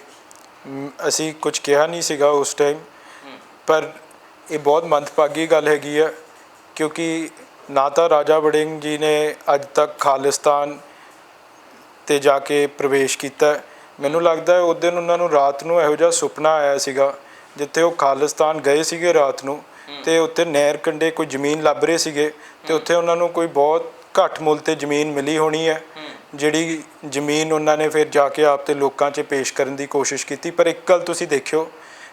[SPEAKER 1] ਅਸੀਂ ਕੁਝ ਕਿਹਾ ਨਹੀਂ ਸੀਗਾ ਉਸ ਟਾਈਮ, ਪਰ ਇਹ ਬਹੁਤ ਮੰਦਭਾਗੀ ਗੱਲ ਹੈਗੀ ਆ, ਕਿਉਂਕਿ ਨਾ ਤਾਂ ਰਾਜਾ ਵੜਿੰਗ ਜੀ ਨੇ ਅੱਜ ਤੱਕ ਖਾਲਿਸਤਾਨ 'ਤੇ ਜਾ ਕੇ ਪ੍ਰਵੇਸ਼ ਕੀਤਾ। ਮੈਨੂੰ ਲੱਗਦਾ ਉਸ ਦਿਨ ਉਹਨਾਂ ਨੂੰ ਰਾਤ ਨੂੰ ਇਹੋ ਜਿਹਾ ਸੁਪਨਾ ਆਇਆ ਸੀਗਾ, ਜਿੱਥੇ ਉਹ ਖਾਲਿਸਤਾਨ ਗਏ ਸੀਗੇ ਰਾਤ ਨੂੰ, ਅਤੇ ਉੱਥੇ ਨਹਿਰ ਕੰਢੇ ਕੋਈ ਜ਼ਮੀਨ ਲੱਭ ਰਹੇ ਸੀਗੇ, ਅਤੇ ਉੱਥੇ ਉਹਨਾਂ ਨੂੰ ਕੋਈ ਬਹੁਤ ਘੱਟ ਮੁੱਲ 'ਤੇ ਜ਼ਮੀਨ ਮਿਲੀ ਹੋਣੀ ਹੈ, ਜਿਹੜੀ ਜ਼ਮੀਨ ਉਹਨਾਂ ਨੇ ਫਿਰ ਜਾ ਕੇ ਆਪ 'ਤੇ ਲੋਕਾਂ 'ਚ ਪੇਸ਼ ਕਰਨ ਦੀ ਕੋਸ਼ਿਸ਼ ਕੀਤੀ। ਪਰ ਇੱਕ ਗੱਲ ਤੁਸੀਂ ਦੇਖਿਓ,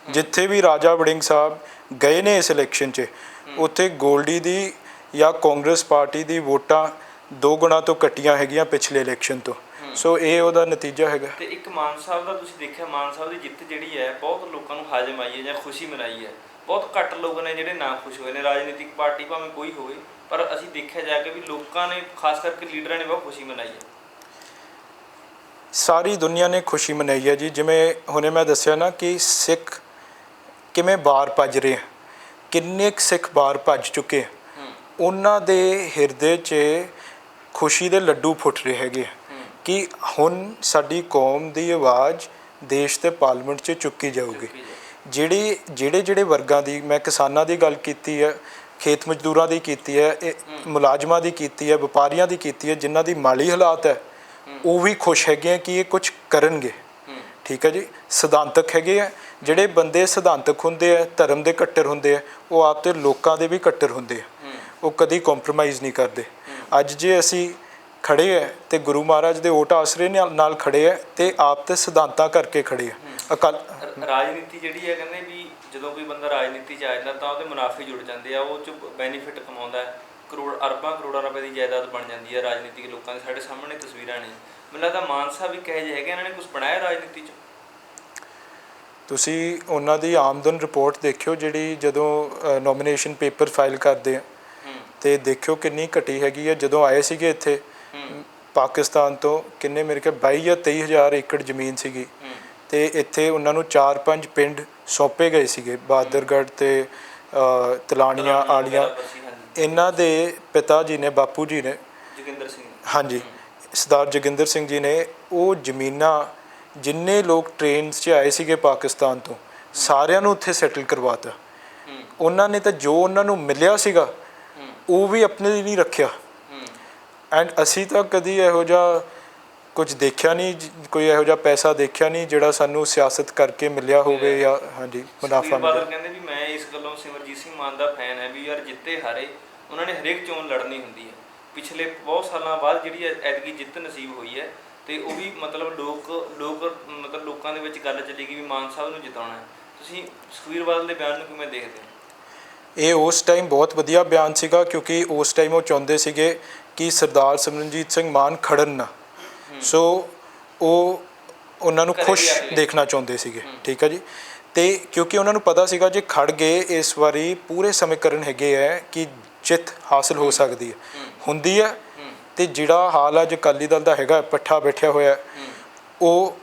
[SPEAKER 1] ਜਿੱਥੇ ਵੀ ਰਾਜਾ ਵੜਿੰਗ ਸਾਹਿਬ ਗਏ ਨੇ ਇਸ ਇਲੈਕਸ਼ਨ 'ਚ, ਉੱਥੇ ਗੋਲਡੀ ਦੀ ਜਾਂ ਕਾਂਗਰਸ ਪਾਰਟੀ ਦੀ ਵੋਟਾਂ 2 ਗੁਣਾ ਤੋਂ ਘਟੀਆਂ ਹੈਗੀਆਂ ਪਿਛਲੇ ਇਲੈਕਸ਼ਨ ਤੋਂ। ਸੋ ਇਹ ਉਹਦਾ ਨਤੀਜਾ ਹੈਗਾ।
[SPEAKER 2] ਤੇ ਇੱਕ ਮਾਨ ਸਾਹਿਬ ਦਾ ਤੁਸੀਂ ਦੇਖਿਆ, ਮਾਨ ਸਾਹਿਬ ਦੀ ਜਿੱਤ ਜਿਹੜੀ ਹੈ ਬਹੁਤ ਲੋਕਾਂ ਨੂੰ ਹਾਜ਼ਮ ਆਈ ਹੈ ਜਾਂ ਖੁਸ਼ੀ ਮਨਾਈ ਹੈ। ਬਹੁਤ ਘੱਟ ਲੋਕ ਨੇ ਜਿਹੜੇ ਨਾ ਖੁਸ਼ ਹੋਏ ਨੇ, ਰਾਜਨੀਤਿਕ ਪਾਰਟੀ ਭਾਵੇਂ ਕੋਈ ਹੋਵੇ, ਪਰ ਅਸੀਂ ਦੇਖਿਆ ਜਾ ਕੇ ਵੀ ਲੋਕਾਂ ਨੇ, ਖਾਸ ਕਰਕੇ ਲੀਡਰਾਂ ਨੇ ਬਹੁਤ ਖੁਸ਼ੀ ਮਨਾਈ ਹੈ।
[SPEAKER 1] ਸਾਰੀ ਦੁਨੀਆ ਨੇ ਖੁਸ਼ੀ ਮਨਾਈ ਹੈ ਜੀ। ਜਿਵੇਂ ਹੁਣੇ ਮੈਂ ਦੱਸਿਆ ਨਾ ਕਿ ਸਿੱਖ ਕਿਵੇਂ ਬਾਹਰ ਭੱਜ ਰਹੇ, ਕਿੰਨੇ ਕੁ ਸਿੱਖ ਬਾਹਰ ਭੱਜ ਚੁੱਕੇ, ਉਹਨਾਂ ਦੇ ਹਿਰਦੇ 'ਚ ਖੁਸ਼ੀ ਦੇ ਲੱਡੂ ਫੁੱਟ ਰਹੇ ਹੈਗੇ ਕਿ ਹੁਣ ਸਾਡੀ ਕੌਮ ਦੀ ਆਵਾਜ਼ ਦੇਸ਼ ਤੇ ਪਾਰਲੀਮੈਂਟ 'ਚ ਚੁੱਕੀ ਜਾਊਗੀ। ਜਿਹੜੇ ਵਰਗਾਂ ਦੀ, ਮੈਂ ਕਿਸਾਨਾਂ ਦੀ ਗੱਲ ਕੀਤੀ ਹੈ, ਖੇਤ ਮਜ਼ਦੂਰਾਂ ਦੀ ਕੀਤੀ ਹੈ, ਮੁਲਾਜ਼ਮਾਂ ਦੀ ਕੀਤੀ ਹੈ, ਵਪਾਰੀਆਂ ਦੀ ਕੀਤੀ ਹੈ, ਜਿਨ੍ਹਾਂ ਦੀ ਮਾਲੀ ਹਾਲਾਤ ਹੈ ਉਹ ਵੀ ਖੁਸ਼ ਹੈਗੇ ਆ ਕਿ ਇਹ ਕੁਝ ਕਰਨਗੇ। ਠੀਕ ਹੈ ਜੀ। ਸਿਧਾਂਤਕ ਹੈਗੇ ਆ, ਜਿਹੜੇ ਬੰਦੇ ਸਿਧਾਂਤਕ ਹੁੰਦੇ ਆ, ਧਰਮ ਦੇ ਕੱਟੜ ਹੁੰਦੇ ਆ, ਉਹ ਆਪ ਤੇ ਲੋਕਾਂ ਦੇ ਵੀ ਕੱਟੜ ਹੁੰਦੇ ਆ, ਉਹ ਕਦੀ ਕੰਪਰੋਮਾਈਜ਼ ਨਹੀਂ ਕਰਦੇ। ਅੱਜ ਜੇ ਅਸੀਂ ਖੜੇ ਹੈ ਤੇ ਗੁਰੂ ਮਹਾਰਾਜ ਦੇ ਓਟ ਆਸਰੇ ਨਾਲ ਖੜੇ ਹੈ ਤੇ ਆਪ ਤੇ ਸਿਧਾਂਤਾਂ ਕਰਕੇ ਖੜੇ ਆ।
[SPEAKER 2] ਰਾਜਨੀਤੀ ਜਿਹੜੀ ਹੈ, ਕਹਿੰਦੇ ਵੀ ਜਦੋਂ ਕੋਈ ਬੰਦਾ ਰਾਜਨੀਤੀ 'ਚ ਆ ਜਾਂਦਾ ਤਾਂ ਉਹਦੇ ਮੁਨਾਫੇ ਜੁੜ ਜਾਂਦੇ ਆ, ਉਹ 'ਚ ਬੈਨੀਫਿਟ ਕਮਾਉਂਦਾ ਹੈ, ਅਰਬਾਂ ਕਰੋੜਾਂ ਰੁਪਏ ਦੀ ਜਾਇਦਾਦ ਬਣ ਜਾਂਦੀ ਹੈ ਰਾਜਨੀਤਿਕ ਲੋਕਾਂ ਦੇ। ਸਾਡੇ ਸਾਹਮਣੇ ਤਸਵੀਰਾਂ ਨੇ। ਮੈਨੂੰ ਲੱਗਦਾ ਮਾਨ ਸਾਹਿਬ ਵੀ ਕਹੇ ਜਿਹੇ ਹੈਗੇ, ਇਹਨਾਂ ਨੇ ਕੁਝ ਬਣਾਇਆ ਰਾਜਨੀਤੀ 'ਚ।
[SPEAKER 1] ਤੁਸੀਂ ਉਹਨਾਂ ਦੀ ਆਮਦਨ ਰਿਪੋਰਟ ਦੇਖਿਓ, ਜਿਹੜੀ ਜਦੋਂ ਨੋਮੀਨੇਸ਼ਨ ਪੇਪਰ ਫਾਈਲ ਕਰਦੇ ਆ ਤੇ ਦੇਖਿਓ ਕਿੰਨੀ ਘਟੀ ਹੈਗੀ ਹੈ। ਜਦੋਂ ਆਏ ਸੀਗੇ ਇੱਥੇ ਪਾਕਿਸਤਾਨ ਤੋਂ, ਕਿੰਨੇ ਮੇਰੇ ਖਿਆਲ 22 ਜਾਂ 23 ਹਜ਼ਾਰ ਏਕੜ ਜ਼ਮੀਨ ਸੀਗੀ ਤੇ ਇੱਥੇ ਉਹਨਾਂ ਨੂੰ 4-5 ਪਿੰਡ ਸੌਂਪੇ ਗਏ ਸੀਗੇ, ਬਹਾਦਰਗੜ੍ਹ ਤੇ ਤਲਾਣੀਆਂ, ਆਲੀਆਂ। ਇਹਨਾਂ ਦੇ ਪਿਤਾ ਜੀ ਨੇ, ਬਾਪੂ ਜੀ ਨੇ,
[SPEAKER 2] ਜੋਗਿੰਦਰ ਸਿੰਘ,
[SPEAKER 1] ਹਾਂਜੀ, ਸਰਦਾਰ ਜੋਗਿੰਦਰ ਸਿੰਘ ਜੀ ਨੇ, ਉਹ ਜ਼ਮੀਨਾਂ ਜਿੰਨੇ ਲੋਕ ਟ੍ਰੇਨ 'ਚ ਆਏ ਸੀਗੇ ਪਾਕਿਸਤਾਨ ਤੋਂ, ਸਾਰਿਆਂ ਨੂੰ ਉੱਥੇ ਸੈਟਲ ਕਰਵਾਤਾ। ਉਹਨਾਂ ਨੇ ਤਾਂ ਜੋ ਉਹਨਾਂ ਨੂੰ ਮਿਲਿਆ ਸੀਗਾ ਉਹ ਵੀ ਆਪਣੇ ਲਈ ਨਹੀਂ ਰੱਖਿਆ। ਐਂਡ ਅਸੀਂ ਤਾਂ ਕਦੀ ਇਹੋ ਜਿਹਾ ਕੁਝ ਦੇਖਿਆ ਨਹੀਂ, ਕੋਈ ਇਹੋ ਜਿਹਾ ਪੈਸਾ ਦੇਖਿਆ ਨਹੀਂ ਜਿਹੜਾ ਸਾਨੂੰ ਸਿਆਸਤ ਕਰਕੇ ਮਿਲਿਆ ਹੋਵੇ ਜਾਂ ਹਾਂਜੀ ਮੁਨਾਫਾ ਮਿਲਿਆ।
[SPEAKER 2] ਕਹਿੰਦੇ ਵੀ ਮੈਂ ਇਸ ਗੱਲੋਂ ਸਿਮਰਜੀਤ ਸਿੰਘ ਮਾਨ ਦਾ ਫੈਨ ਹੈ ਵੀ ਯਾਰ ਜਿੱਤੇ ਹਾਰੇ ਉਹਨਾਂ ਨੇ ਹਰੇਕ ਚੋਣ ਲੜਨੀ ਹੁੰਦੀ ਹੈ। ਪਿਛਲੇ ਬਹੁਤ ਸਾਲਾਂ ਬਾਅਦ ਜਿਹੜੀ ਐਤਕੀ ਜਿੱਤ ਨਸੀਬ ਹੋਈ ਹੈ ਤੇ ਉਹ ਵੀ ਮਤਲਬ ਲੋਕਾਂ ਦੇ ਵਿੱਚ ਗੱਲ ਚੱਲੀ ਗਈ ਵੀ ਮਾਨ ਸਾਹਿਬ ਨੂੰ ਜਿਤਾਉਣਾ ਹੈ। ਤੁਸੀਂ ਸੁਖਬੀਰ ਬਾਦਲ ਦੇ ਬਿਆਨ ਨੂੰ ਕਿਵੇਂ ਦੇਖਦੇ ਹੋ?
[SPEAKER 1] ਇਹ ਉਸ ਟਾਈਮ ਬਹੁਤ ਵਧੀਆ ਬਿਆਨ ਸੀਗਾ, ਕਿਉਂਕਿ ਉਸ ਟਾਈਮ ਉਹ ਚਾਹੁੰਦੇ ਸੀਗੇ ਕਿ ਸਰਦਾਰ ਸਿਮਰਨਜੀਤ ਸਿੰਘ ਮਾਨ ਖੜਨ ਨਾ, ਸੋ ਉਹ ਉਹਨਾਂ ਨੂੰ ਖੁਸ਼ ਦੇਖਣਾ ਚਾਹੁੰਦੇ ਸੀਗੇ। ਠੀਕ ਹੈ ਜੀ। ਤੇ ਕਿਉਂਕਿ ਉਹਨਾਂ ਨੂੰ ਪਤਾ ਸੀਗਾ ਜੇ ਖੜ ਗਏ ਇਸ ਵਾਰੀ ਪੂਰੇ ਸਮੀਕਰਨ ਹੈਗੇ ਹੈ ਕਿ ਜਿੱਤ ਹਾਸਲ ਹੋ ਸਕਦੀ ਹੈ, ਹੁੰਦੀ ਹੈ। ਤੇ ਜਿਹੜਾ ਹਾਲ ਅੱਜ ਅਕਾਲੀ ਦਲ ਦਾ ਹੈਗਾ, ਪੱਠਾ ਬੈਠਿਆ ਹੋਇਆ, ਉਹ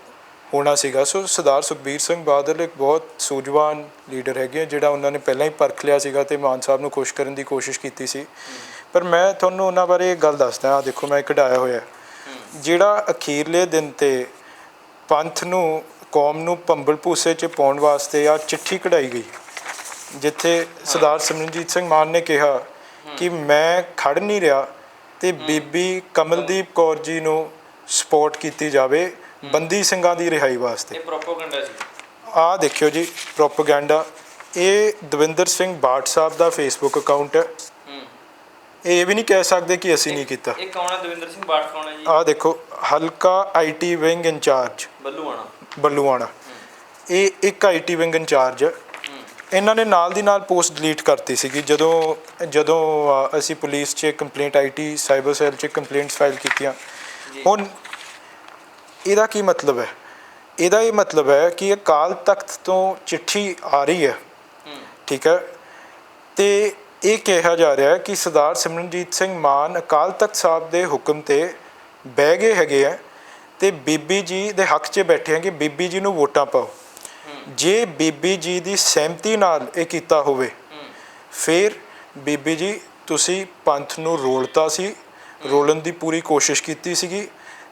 [SPEAKER 1] ਹੋਣਾ ਸੀਗਾ। ਸੋ ਸਰਦਾਰ ਸੁਖਬੀਰ ਸਿੰਘ ਬਾਦਲ ਇੱਕ ਬਹੁਤ ਸੂਝਵਾਨ ਲੀਡਰ ਹੈਗੇ ਆ, ਜਿਹੜਾ ਉਹਨਾਂ ਨੇ ਪਹਿਲਾਂ ਹੀ ਪਰਖ ਲਿਆ ਸੀਗਾ ਤੇ ਮਾਨ ਸਾਹਿਬ ਨੂੰ ਖੁਸ਼ ਕਰਨ ਦੀ ਕੋਸ਼ਿਸ਼ ਕੀਤੀ ਸੀ। ਪਰ ਮੈਂ ਤੁਹਾਨੂੰ ਉਹਨਾਂ ਬਾਰੇ ਇੱਕ ਗੱਲ ਦੱਸਦਾ। ਦੇਖੋ, ਮੈਂ ਕਢਾਇਆ ਹੋਇਆ, ਜਿਹੜਾ ਅਖੀਰਲੇ ਦਿਨ 'ਤੇ ਪੰਥ ਨੂੰ, ਕੌਮ ਨੂੰ ਭੰਬਲ ਭੂਸੇ 'ਚ ਪਾਉਣ ਵਾਸਤੇ ਆ ਚਿੱਠੀ ਕਢਾਈ ਗਈ, ਜਿੱਥੇ ਸਰਦਾਰ ਸਿਮਰਨਜੀਤ ਸਿੰਘ ਮਾਨ ਨੇ ਕਿਹਾ ਕਿ ਮੈਂ ਖੜ ਨਹੀਂ ਰਿਹਾ ਤੇ ਬੀਬੀ ਕਮਲਦੀਪ ਕੌਰ ਜੀ ਨੂੰ ਸਪੋਰਟ ਕੀਤੀ ਜਾਵੇ ਬੰਦੀ ਸਿੰਘਾਂ ਦੀ ਰਿਹਾਈ ਵਾਸਤੇ।
[SPEAKER 2] ਇਹ ਪ੍ਰੋਪੇਗੈਂਡਾ ਸੀ।
[SPEAKER 1] ਆਹ ਦੇਖਿਓ ਜੀ, ਪ੍ਰੋਪੇਗੈਂਡਾ। ਇਹ ਦਵਿੰਦਰ ਸਿੰਘ ਬਾਠ ਸਾਹਿਬ ਦਾ ਫੇਸਬੁੱਕ ਅਕਾਊਂਟ ਹੈ। ਇਹ ਵੀ ਨਹੀਂ ਕਹਿ ਸਕਦੇ ਕਿ ਅਸੀਂ ਨਹੀਂ ਕੀਤਾ।
[SPEAKER 2] ਇਹ ਕੌਣ ਹੈ ਦਵਿੰਦਰ ਸਿੰਘ ਬਾਠ? ਕੌਣ ਹੈ ਜੀ?
[SPEAKER 1] ਆਹ ਦੇਖੋ, ਹਲਕਾ ਆਈਟੀ ਵਿੰਗ ਇੰਚਾਰਜ ਬੱਲੂਆਣਾ। ਇਹ ਇੱਕ ਆਈਟੀ ਵਿੰਗ ਇੰਚਾਰਜ ਹੈ। ਇਹਨਾਂ ਨੇ ਨਾਲ ਦੀ ਨਾਲ ਪੋਸਟ ਡਿਲੀਟ ਕਰਤੀ ਸੀਗੀ ਜਦੋਂ ਅਸੀਂ ਪੁਲਿਸ 'ਚ ਕੰਪਲੇਂਟ, ਆਈਟੀ ਸਾਈਬਰ ਸੈੱਲ 'ਚ ਕੰਪਲੇਂਟਸ ਫਾਈਲ ਕੀਤੀਆਂ। ਹੁਣ ਇਹਦਾ ਕੀ ਮਤਲਬ ਹੈ? ਇਹਦਾ ਇਹ ਮਤਲਬ ਹੈ ਕਿ ਅਕਾਲ ਤਖਤ ਤੋਂ ਚਿੱਠੀ ਆ ਰਹੀ ਹੈ, ਠੀਕ ਹੈ, ਤੇ ਇਹ ਕਿਹਾ ਜਾ ਰਿਹਾ ਹੈ ਕਿ ਸਰਦਾਰ ਸਿਮਰਨਜੀਤ ਸਿੰਘ ਮਾਨ ਅਕਾਲ ਤਖਤ ਸਾਹਿਬ ਦੇ ਹੁਕਮ 'ਤੇ ਬਹਿ ਗਏ ਹੈਗੇ ਹੈ ਤੇ ਬੀਬੀ ਜੀ ਦੇ ਹੱਕ 'ਚ ਬੈਠੇ ਹੈਗੇ, ਬੀਬੀ ਜੀ ਨੂੰ ਵੋਟਾਂ ਪਾਓ। ਜੇ ਬੀਬੀ ਜੀ ਦੀ ਸਹਿਮਤੀ ਨਾਲ ਇਹ ਕੀਤਾ ਹੋਵੇ, ਫਿਰ ਬੀਬੀ ਜੀ ਤੁਸੀਂ ਪੰਥ ਨੂੰ ਰੋਲਤਾ ਸੀ, ਰੋਲਣ ਦੀ ਪੂਰੀ ਕੋਸ਼ਿਸ਼ ਕੀਤੀ ਸੀਗੀ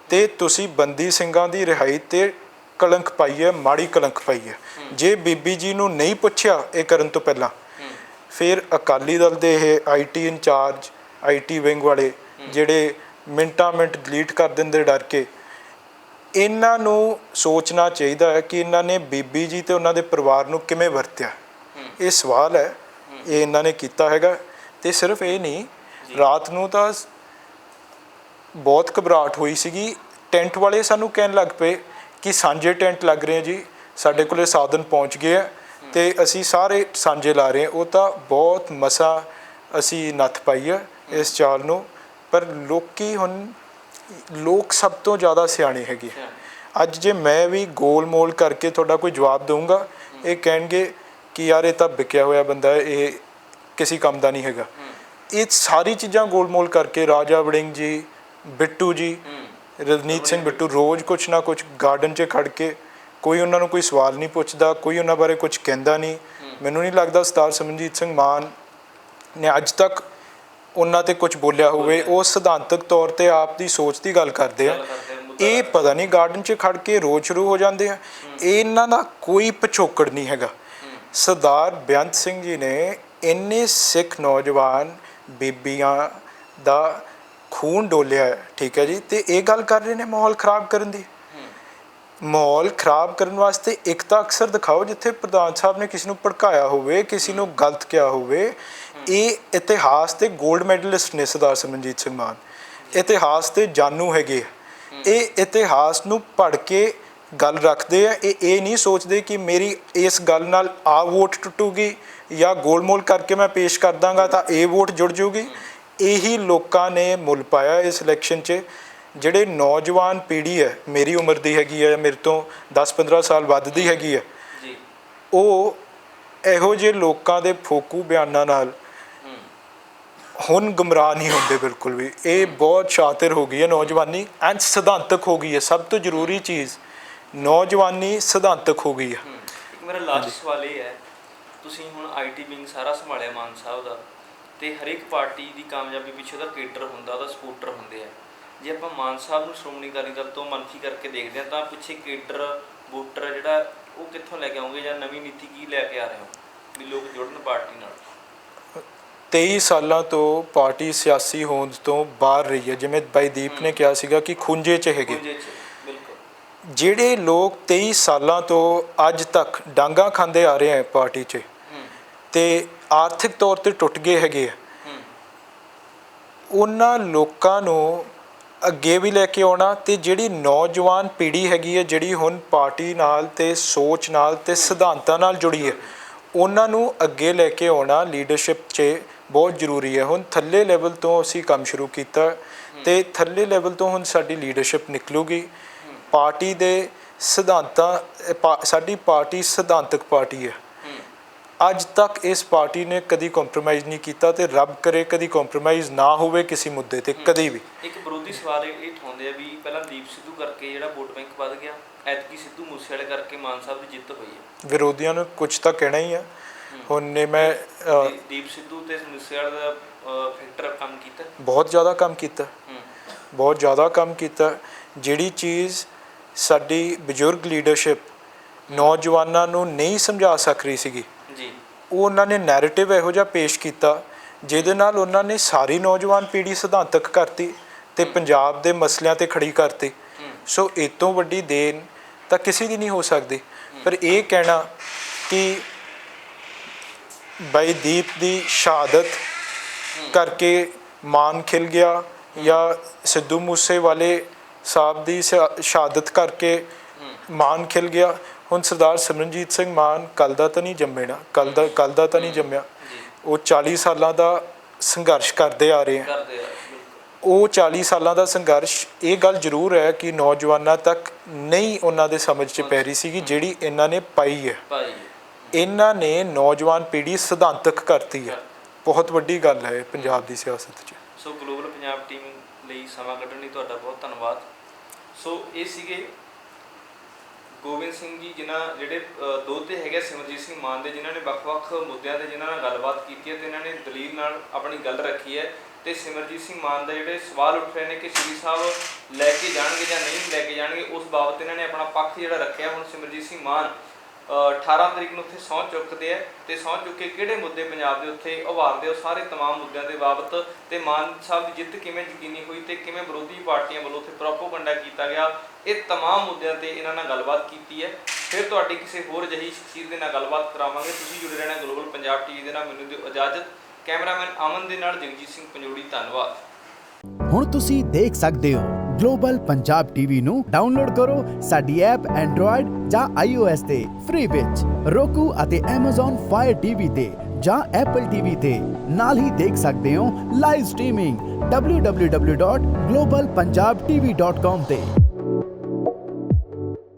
[SPEAKER 1] ਤੇ ਤੁਸੀਂ ਬੰਦੀ ਸਿੰਘਾਂ ਦੀ ਰਿਹਾਈ 'ਤੇ ਕਲੰਕ ਪਾਈ ਹੈ, ਮਾੜੀ ਕਲੰਕ ਪਾਈ ਹੈ। ਜੇ ਬੀਬੀ ਜੀ ਨੂੰ ਨਹੀਂ ਪੁੱਛਿਆ ਇਹ ਕਰਨ ਤੋਂ ਪਹਿਲਾਂ, ਫਿਰ ਅਕਾਲੀ ਦਲ ਦੇ ਇਹ ਆਈਟੀ ਇੰਚਾਰਜ, ਆਈਟੀ ਵਿੰਗ ਵਾਲੇ ਜਿਹੜੇ ਮਿੰਟ ਡਿਲੀਟ ਕਰ ਦਿੰਦੇ ਡਰ ਕੇ, ਇਹਨਾਂ ਨੂੰ ਸੋਚਣਾ ਚਾਹੀਦਾ ਹੈ ਕਿ ਇਹਨਾਂ ਨੇ ਬੀਬੀ ਜੀ ਤੇ ਉਹਨਾਂ ਦੇ ਪਰਿਵਾਰ ਨੂੰ ਕਿਵੇਂ ਵਰਤਿਆ। ਇਹ ਸਵਾਲ ਹੈ, ਇਹ ਇਹਨਾਂ ਨੇ ਕੀਤਾ ਹੈਗਾ। ਤੇ ਸਿਰਫ ਇਹ ਨਹੀਂ, ਰਾਤ ਨੂੰ ਤਾਂ ਬਹੁਤ ਘਬਰਾਹਟ ਹੋਈ ਸੀਗੀ। ਟੈਂਟ ਵਾਲੇ ਸਾਨੂੰ ਕਹਿਣ ਲੱਗ ਪਏ ਕਿ ਸਾਂਝੇ ਟੈਂਟ ਲੱਗ ਰਹੇ ਜੀ, ਸਾਡੇ ਕੋਲੇ ਸਾਧਨ ਪਹੁੰਚ ਗਏ ਆ ਤੇ ਅਸੀਂ ਸਾਰੇ ਸਾਂਝੇ ਲਾ ਰਹੇ ਹਾਂ। ਉਹ ਤਾਂ ਬਹੁਤ ਮਸਾ ਅਸੀਂ ਨੱਥ ਪਾਈ ਹੈ ਇਸ ਚਾਲ ਨੂੰ। ਪਰ ਲੋਕੀ ਹੁਣ ਲੋਕ ਸਭ ਤੋਂ ਜ਼ਿਆਦਾ ਸਿਆਣੇ ਹੈਗੇ ਆ। ਅੱਜ ਜੇ ਮੈਂ ਵੀ ਗੋਲ ਮੋਲ ਕਰਕੇ ਤੁਹਾਡਾ ਕੋਈ ਜਵਾਬ ਦਊਂਗਾ, ਇਹ ਕਹਿਣਗੇ ਕਿ ਯਾਰ ਇਹ ਤਾਂ ਵਿਕਿਆ ਹੋਇਆ ਬੰਦਾ, ਇਹ ਕਿਸੇ ਕੰਮ ਦਾ ਨਹੀਂ ਹੈਗਾ। ਇਹ ਸਾਰੀ ਚੀਜ਼ਾਂ ਗੋਲ ਮੋਲ ਕਰਕੇ ਰਾਜਾ ਵੜਿੰਗ ਜੀ, ਬਿੱਟੂ ਜੀ, ਰਵਨੀਤ ਸਿੰਘ ਬਿੱਟੂ ਰੋਜ਼ ਕੁਛ ਨਾ ਕੁਛ ਗਾਰਡਨ 'ਚ ਖੜ ਕੇ, ਕੋਈ ਉਹਨਾਂ ਨੂੰ ਕੋਈ ਸਵਾਲ ਨਹੀਂ ਪੁੱਛਦਾ, ਕੋਈ ਉਹਨਾਂ ਬਾਰੇ ਕੁਛ ਕਹਿੰਦਾ ਨਹੀਂ। ਮੈਨੂੰ ਨਹੀਂ ਲੱਗਦਾ ਸਰਦਾਰ ਸਿਮਰਨਜੀਤ ਸਿੰਘ ਮਾਨ ਨੇ ਅੱਜ ਤੱਕ ਉਹਨਾਂ 'ਤੇ ਕੁਛ ਬੋਲਿਆ ਹੋਵੇ। ਉਹ ਸਿਧਾਂਤਕ ਤੌਰ 'ਤੇ ਆਪ ਦੀ ਸੋਚ ਦੀ ਗੱਲ ਕਰਦੇ ਆ। ਇਹ ਪਤਾ ਨਹੀਂ ਗਾਰਡਨ 'ਚ ਖੜ ਕੇ ਰੋਜ਼ ਸ਼ੁਰੂ ਹੋ ਜਾਂਦੇ ਆ। ਇਹਨਾਂ ਦਾ ਕੋਈ ਪਿਛੋਕੜ ਨਹੀਂ ਹੈਗਾ। ਸਰਦਾਰ ਬੇਅੰਤ ਸਿੰਘ ਜੀ ਨੇ ਇੰਨੇ ਸਿੱਖ ਨੌਜਵਾਨ ਬੀਬੀਆਂ ਦਾ ਖੂਨ ਡੋਲਿਆ, ਠੀਕ ਹੈ ਜੀ, ਅਤੇ ਇਹ ਗੱਲ ਕਰ ਰਹੇ ਨੇ ਮਾਹੌਲ ਖ਼ਰਾਬ ਕਰਨ ਦੀ। ਮਾਹੌਲ ਖ਼ਰਾਬ ਕਰਨ ਵਾਸਤੇ ਇੱਕ ਤਾਂ ਅਕਸਰ ਦਿਖਾਓ ਜਿੱਥੇ ਪ੍ਰਧਾਨ ਸਾਹਿਬ ਨੇ ਕਿਸੇ ਨੂੰ ਭੜਕਾਇਆ ਹੋਵੇ, ਕਿਸੇ ਨੂੰ ਗਲਤ ਕਿਹਾ ਹੋਵੇ। ਇਹ ਇਤਿਹਾਸ ਦੇ ਗੋਲਡ ਮੈਡਲਿਸਟ ਨੇ ਸਰਦਾਰ ਸਿਮਰਨਜੀਤ ਸਿੰਘ ਮਾਨ, ਇਤਿਹਾਸ ਦੇ ਜਾਣੂ ਹੈਗੇ। ਇਹ ਇਤਿਹਾਸ ਨੂੰ ਪੜ੍ਹ ਕੇ ਗੱਲ ਰੱਖਦੇ ਆ। ਇਹ ਨਹੀਂ ਸੋਚਦੇ ਕਿ ਮੇਰੀ ਇਸ ਗੱਲ ਨਾਲ ਆ ਵੋਟ ਟੁੱਟੂਗੀ ਜਾਂ ਗੋਲਮੋਲ ਕਰਕੇ ਮੈਂ ਪੇਸ਼ ਕਰ ਦਾਂਗਾ ਤਾਂ ਇਹ ਵੋਟ ਜੁੜ ਜੂਗੀ। ਇਹੀ ਲੋਕਾਂ ਨੇ ਮੁੱਲ ਪਾਇਆ ਇਸ ਇਲੈਕਸ਼ਨ 'ਚ। ਜਿਹੜੇ ਨੌਜਵਾਨ ਪੀੜ੍ਹੀ ਹੈ, ਮੇਰੀ ਉਮਰ ਦੀ ਹੈਗੀ ਹੈ, ਮੇਰੇ ਤੋਂ 10-15 ਸਾਲ ਵੱਧ ਦੀ ਹੈਗੀ ਹੈ, ਉਹ ਇਹੋ ਜਿਹੇ ਲੋਕਾਂ ਦੇ ਫੋਕੂ ਬਿਆਨਾਂ ਨਾਲ ਹੁਣ ਗੁੰਮਰਾਹ ਨਹੀਂ ਹੁੰਦੇ ਬਿਲਕੁਲ ਵੀ। ਇਹ ਬਹੁਤ ਸ਼ਾਤਿਰ ਹੋ ਗਈ ਹੈ ਨੌਜਵਾਨੀ, ਐਂਡ ਸਿਧਾਂਤਕ ਹੋ ਗਈ ਹੈ। ਸਭ ਤੋਂ ਜ਼ਰੂਰੀ ਚੀਜ਼ ਨੌਜਵਾਨੀ ਸਿਧਾਂਤਕ ਹੋ ਗਈ ਹੈ।
[SPEAKER 2] ਇੱਕ ਮੇਰਾ ਲਾਸਟ ਸਵਾਲ ਇਹ ਹੈ, ਤੁਸੀਂ ਹੁਣ ਆਈਟੀ ਵਿੰਗ ਸਾਰਾ ਸੰਭਾਲਿਆ ਮਾਨ ਸਾਹਿਬ ਦਾ, ਅਤੇ ਹਰੇਕ ਪਾਰਟੀ ਦੀ ਕਾਮਯਾਬੀ ਪਿੱਛੇ ਉਹਦਾ ਕੇਡਰ ਹੁੰਦਾ, ਉਹਦਾ ਸਪੋਰਟਰ ਹੁੰਦੇ ਆ। ਜੇ ਆਪਾਂ ਮਾਨ ਸਾਹਿਬ ਨੂੰ ਸ਼੍ਰੋਮਣੀ ਅਕਾਲੀ ਦਲ ਤੋਂ ਮੰਨਫੀ ਕਰਕੇ ਦੇਖਦੇ ਹਾਂ ਤਾਂ ਪਿੱਛੇ ਕੇਡਰ ਵੋਟਰ ਜਿਹੜਾ ਉਹ ਕਿੱਥੋਂ ਲੈ ਕੇ ਆਉਂਗੇ, ਜਾਂ ਨਵੀਂ ਨੀਤੀ ਕੀ ਲੈ ਕੇ ਆ ਰਹੇ ਹੋ ਵੀ ਲੋਕ ਜੁੜਨ ਪਾਰਟੀ ਨਾਲ?
[SPEAKER 1] 23 ਸਾਲਾਂ ਤੋਂ ਪਾਰਟੀ ਸਿਆਸੀ ਹੋਂਦ ਤੋਂ ਬਾਹਰ ਰਹੀ ਹੈ। ਜਿਵੇਂ ਬਾਈ ਦੀਪ ਨੇ ਕਿਹਾ ਸੀਗਾ ਕਿ ਖੁੰਝੇ 'ਚ ਹੈਗੇ। ਜਿਹੜੇ ਲੋਕ 23 ਸਾਲਾਂ ਤੋਂ ਅੱਜ ਤੱਕ ਡਾਂਗਾ ਖਾਂਦੇ ਆ ਰਹੇ ਹੈ ਪਾਰਟੀ 'ਚ, ਅਤੇ ਆਰਥਿਕ ਤੌਰ 'ਤੇ ਟੁੱਟ ਗਏ ਹੈਗੇ ਆ, ਉਹਨਾਂ ਲੋਕਾਂ ਨੂੰ ਅੱਗੇ ਵੀ ਲੈ ਕੇ ਆਉਣਾ। ਅਤੇ ਜਿਹੜੀ ਨੌਜਵਾਨ ਪੀੜ੍ਹੀ ਹੈਗੀ ਹੈ, ਜਿਹੜੀ ਹੁਣ ਪਾਰਟੀ ਨਾਲ ਅਤੇ ਸੋਚ ਨਾਲ ਅਤੇ ਸਿਧਾਂਤਾਂ ਨਾਲ ਜੁੜੀ ਹੈ, ਉਹਨਾਂ ਨੂੰ ਅੱਗੇ ਲੈ ਕੇ ਆਉਣਾ ਲੀਡਰਸ਼ਿਪ 'ਚ ਬਹੁਤ ਜ਼ਰੂਰੀ ਹੈ। ਹੁਣ ਥੱਲੇ ਲੈਵਲ ਤੋਂ ਅਸੀਂ ਕੰਮ ਸ਼ੁਰੂ ਕੀਤਾ ਅਤੇ ਥੱਲੇ ਲੈਵਲ ਤੋਂ ਹੁਣ ਸਾਡੀ ਲੀਡਰਸ਼ਿਪ ਨਿਕਲੂਗੀ। ਪਾਰਟੀ ਦੇ ਸਿਧਾਂਤਾਂ, ਸਾਡੀ ਪਾਰਟੀ ਸਿਧਾਂਤਕ ਪਾਰਟੀ ਹੈ। ਅੱਜ ਤੱਕ ਇਸ ਪਾਰਟੀ ਨੇ ਕਦੀ ਕੰਪਰੋਮਾਈਜ਼ ਨਹੀਂ ਕੀਤਾ, ਅਤੇ ਰੱਬ ਕਰੇ ਕਦੀ ਕੰਪਰੋਮਾਈਜ਼ ਨਾ ਹੋਵੇ ਕਿਸੇ ਮੁੱਦੇ 'ਤੇ ਕਦੀ ਵੀ।
[SPEAKER 2] ਇੱਕ ਵਿਰੋਧੀ ਸਵਾਲ ਇਹ ਉਠਾਉਂਦੇ ਆ ਵੀ ਪਹਿਲਾਂ ਦੀਪ ਸਿੱਧੂ ਕਰਕੇ ਜਿਹੜਾ ਵੋਟ ਬੈਂਕ ਵੱਧ ਗਿਆ, ਐਤਕੀ ਸਿੱਧੂ ਮੂਸੇਵਾਲੇ ਕਰਕੇ ਮਾਨ ਸਾਹਿਬ ਦੀ ਜਿੱਤ ਹੋਈ ਹੈ।
[SPEAKER 1] ਵਿਰੋਧੀਆਂ ਨੂੰ ਕੁਛ ਤਾਂ ਕਹਿਣਾ ਹੀ ਆ। ਹੁਣ ਨੇ ਮੈਂ
[SPEAKER 2] ਦੀਪ ਸਿੱਧੂ ਅਤੇ ਮੂਸੇਵਾਲੇ ਦਾ ਫੈਕਟਰ ਕੰਮ ਕੀਤਾ, ਬਹੁਤ
[SPEAKER 1] ਜ਼ਿਆਦਾ ਕੰਮ ਕੀਤਾ, ਬਹੁਤ ਜ਼ਿਆਦਾ ਕੰਮ ਕੀਤਾ। ਜਿਹੜੀ ਚੀਜ਼ ਸਾਡੀ ਬਜ਼ੁਰਗ ਲੀਡਰਸ਼ਿਪ ਨੌਜਵਾਨਾਂ ਨੂੰ ਨਹੀਂ ਸਮਝਾ ਸਕ ਰਹੀ ਸੀਗੀ, ਉਹ ਉਹਨਾਂ ਨੇ ਨੈਰੇਟਿਵ ਇਹੋ ਜਿਹਾ ਪੇਸ਼ ਕੀਤਾ ਜਿਹਦੇ ਨਾਲ ਉਹਨਾਂ ਨੇ ਸਾਰੀ ਨੌਜਵਾਨ ਪੀੜ੍ਹੀ ਸਿਧਾਂਤਕ ਕਰਤੀ ਅਤੇ ਪੰਜਾਬ ਦੇ ਮਸਲਿਆਂ 'ਤੇ ਖੜੀ ਕਰਤੀ। ਸੋ ਇਹ ਤੋਂ ਵੱਡੀ ਦੇਣ ਤਾਂ ਕਿਸੇ ਦੀ ਨਹੀਂ ਹੋ ਸਕਦੀ। ਪਰ ਇਹ ਕਹਿਣਾ ਕਿ ਬਾਈ ਦੀਪ ਦੀ ਸ਼ਹਾਦਤ ਕਰਕੇ ਮਾਨ ਖਿਲ ਗਿਆ ਜਾਂ ਸਿੱਧੂ ਮੂਸੇਵਾਲੇ ਸਾਹਿਬ ਦੀ ਸ਼ਹਾਦਤ ਕਰਕੇ ਮਾਨ ਖਿਲ ਗਿਆ। ਹੁਣ ਸਰਦਾਰ ਸਿਮਰਨਜੀਤ ਸਿੰਘ ਮਾਨ ਕੱਲ੍ਹ ਦਾ ਤਾਂ ਨਹੀਂ ਜੰਮੇ ਨਾ, ਕੱਲ੍ਹ ਦਾ ਤਾਂ ਨਹੀਂ ਜੰਮਿਆ। ਉਹ 40 ਸਾਲਾਂ ਦਾ ਸੰਘਰਸ਼ ਕਰਦੇ ਆ ਰਹੇ ਆ। ਉਹ 40 ਸਾਲਾਂ ਦਾ ਸੰਘਰਸ਼, ਇਹ ਗੱਲ ਜ਼ਰੂਰ ਹੈ ਕਿ ਨੌਜਵਾਨਾਂ ਤੱਕ ਨਹੀਂ ਉਹਨਾਂ ਦੇ ਸਮਝ 'ਚ ਪੈ ਰਹੀ ਸੀਗੀ ਜਿਹੜੀ ਇਹਨਾਂ ਨੇ ਪਾਈ ਹੈ। ਇਹਨਾਂ ਨੇ ਨੌਜਵਾਨ ਪੀੜ੍ਹੀ ਸਿਧਾਂਤਕ ਕਰਤੀ ਹੈ। ਬਹੁਤ ਵੱਡੀ ਗੱਲ ਹੈ ਪੰਜਾਬ ਦੀ ਸਿਆਸਤ 'ਚ।
[SPEAKER 2] ਸੋ ਗਲੋਬਲ ਪੰਜਾਬ ਟੀਮ ਲਈ ਸਮਾਂ ਕੱਢਣ ਲਈ ਤੁਹਾਡਾ ਬਹੁਤ ਧੰਨਵਾਦ। ਸੋ ਇਹ ਸੀਗੇ ਗੋਬਿੰਦ ਸਿੰਘ ਜੀ, ਜਿਹੜੇ ਦੋਤੇ ਹੈਗੇ ਸਿਮਰਜੀਤ ਸਿੰਘ ਮਾਨ ਦੇ, ਜਿਨ੍ਹਾਂ ਨੇ ਵੱਖ-ਵੱਖ ਮੁੱਦਿਆਂ 'ਤੇ ਜਿਨ੍ਹਾਂ ਨਾਲ ਗੱਲਬਾਤ ਕੀਤੀ ਹੈ ਅਤੇ ਇਹਨਾਂ ਨੇ ਦਲੀਲ ਨਾਲ ਆਪਣੀ ਗੱਲ ਰੱਖੀ ਹੈ। ਅਤੇ ਸਿਮਰਜੀਤ ਸਿੰਘ ਮਾਨ ਦੇ ਜਿਹੜੇ ਸਵਾਲ ਉੱਠ ਰਹੇ ਨੇ ਕਿ ਸ਼੍ਰੀ ਸਾਹਿਬ ਲੈ ਕੇ ਜਾਣਗੇ ਜਾਂ ਨਹੀਂ ਲੈ ਕੇ ਜਾਣਗੇ, ਉਸ ਬਾਬਤ ਇਹਨਾਂ ਨੇ ਆਪਣਾ ਪੱਖ ਜਿਹੜਾ ਰੱਖਿਆ। ਹੁਣ ਸਿਮਰਜੀਤ ਸਿੰਘ ਮਾਨ 18 ਤਰੀਕ ਨੂੰ ਉੱਥੇ ਸਹੁੰ ਚੁੱਕਦੇ ਆ, ਅਤੇ ਸਹੁੰ ਚੁੱਕ ਕੇ ਕਿਹੜੇ ਮੁੱਦੇ ਪੰਜਾਬ ਦੇ ਉੱਥੇ ਉਭਾਰਦੇ, ਉਹ ਸਾਰੇ ਤਮਾਮ ਮੁੱਦਿਆਂ ਦੇ ਬਾਬਤ ਅਤੇ ਮਾਨ ਸਾਹਿਬ ਦੀ ਜਿੱਤ ਕਿਵੇਂ ਯਕੀਨੀ ਹੋਈ ਅਤੇ ਕਿਵੇਂ ਵਿਰੋਧੀ ਪਾਰਟੀਆਂ ਵੱਲੋਂ ਉੱਥੇ ਪ੍ਰੋਪੋਗੰਡਾ ਕੀਤਾ ਗਿਆ, ਇਹ ਤਮਾਮ ਮੁੱਦਿਆਂ 'ਤੇ ਇਹਨਾਂ ਨਾਲ ਗੱਲਬਾਤ ਕੀਤੀ ਹੈ। ਫਿਰ ਤੁਹਾਡੀ ਕਿਸੇ ਹੋਰ ਅਜਿਹੀ ਸ਼ਖਸੀਅਤ ਦੇ ਨਾਲ ਗੱਲਬਾਤ ਕਰਾਵਾਂਗੇ। ਤੁਸੀਂ ਜੁੜੇ ਰਹਿਣਾ ਗਲੋਬਲ ਪੰਜਾਬ ਟੀਵੀ ਦੇ ਨਾਲ। ਮੈਨੂੰ ਦਿਓ ਇਜਾਜ਼ਤ। ਕੈਮਰਾਮੈਨ ਅਮਨ ਦੇ ਨਾਲ ਜਗਜੀਤ ਸਿੰਘ ਪੰਜੋੜੀ, ਧੰਨਵਾਦ।
[SPEAKER 3] ਹੁਣ ਤੁਸੀਂ ਦੇਖ ਸਕਦੇ ਹੋ ਗਲੋਬਲ ਪੰਜਾਬ ਟੀਵੀ ਨੂੰ ਡਾਊਨਲੋਡ ਕਰੋ ਸਾਡੀ ਐਪ ਐਂਡਰੋਇਡ ਜਾਂ iOS ਤੇ ਫ੍ਰੀ ਵਿੱਚ। roku ਅਤੇ Amazon Fire TV ਤੇ ਜਾਂ Apple TV ਤੇ। ਨਾਲ ਹੀ ਦੇਖ ਸਕਦੇ ਹੋ ਲਾਈਵ ਸਟ੍ਰੀਮਿੰਗ www.globalpunjabtv.com ਤੇ।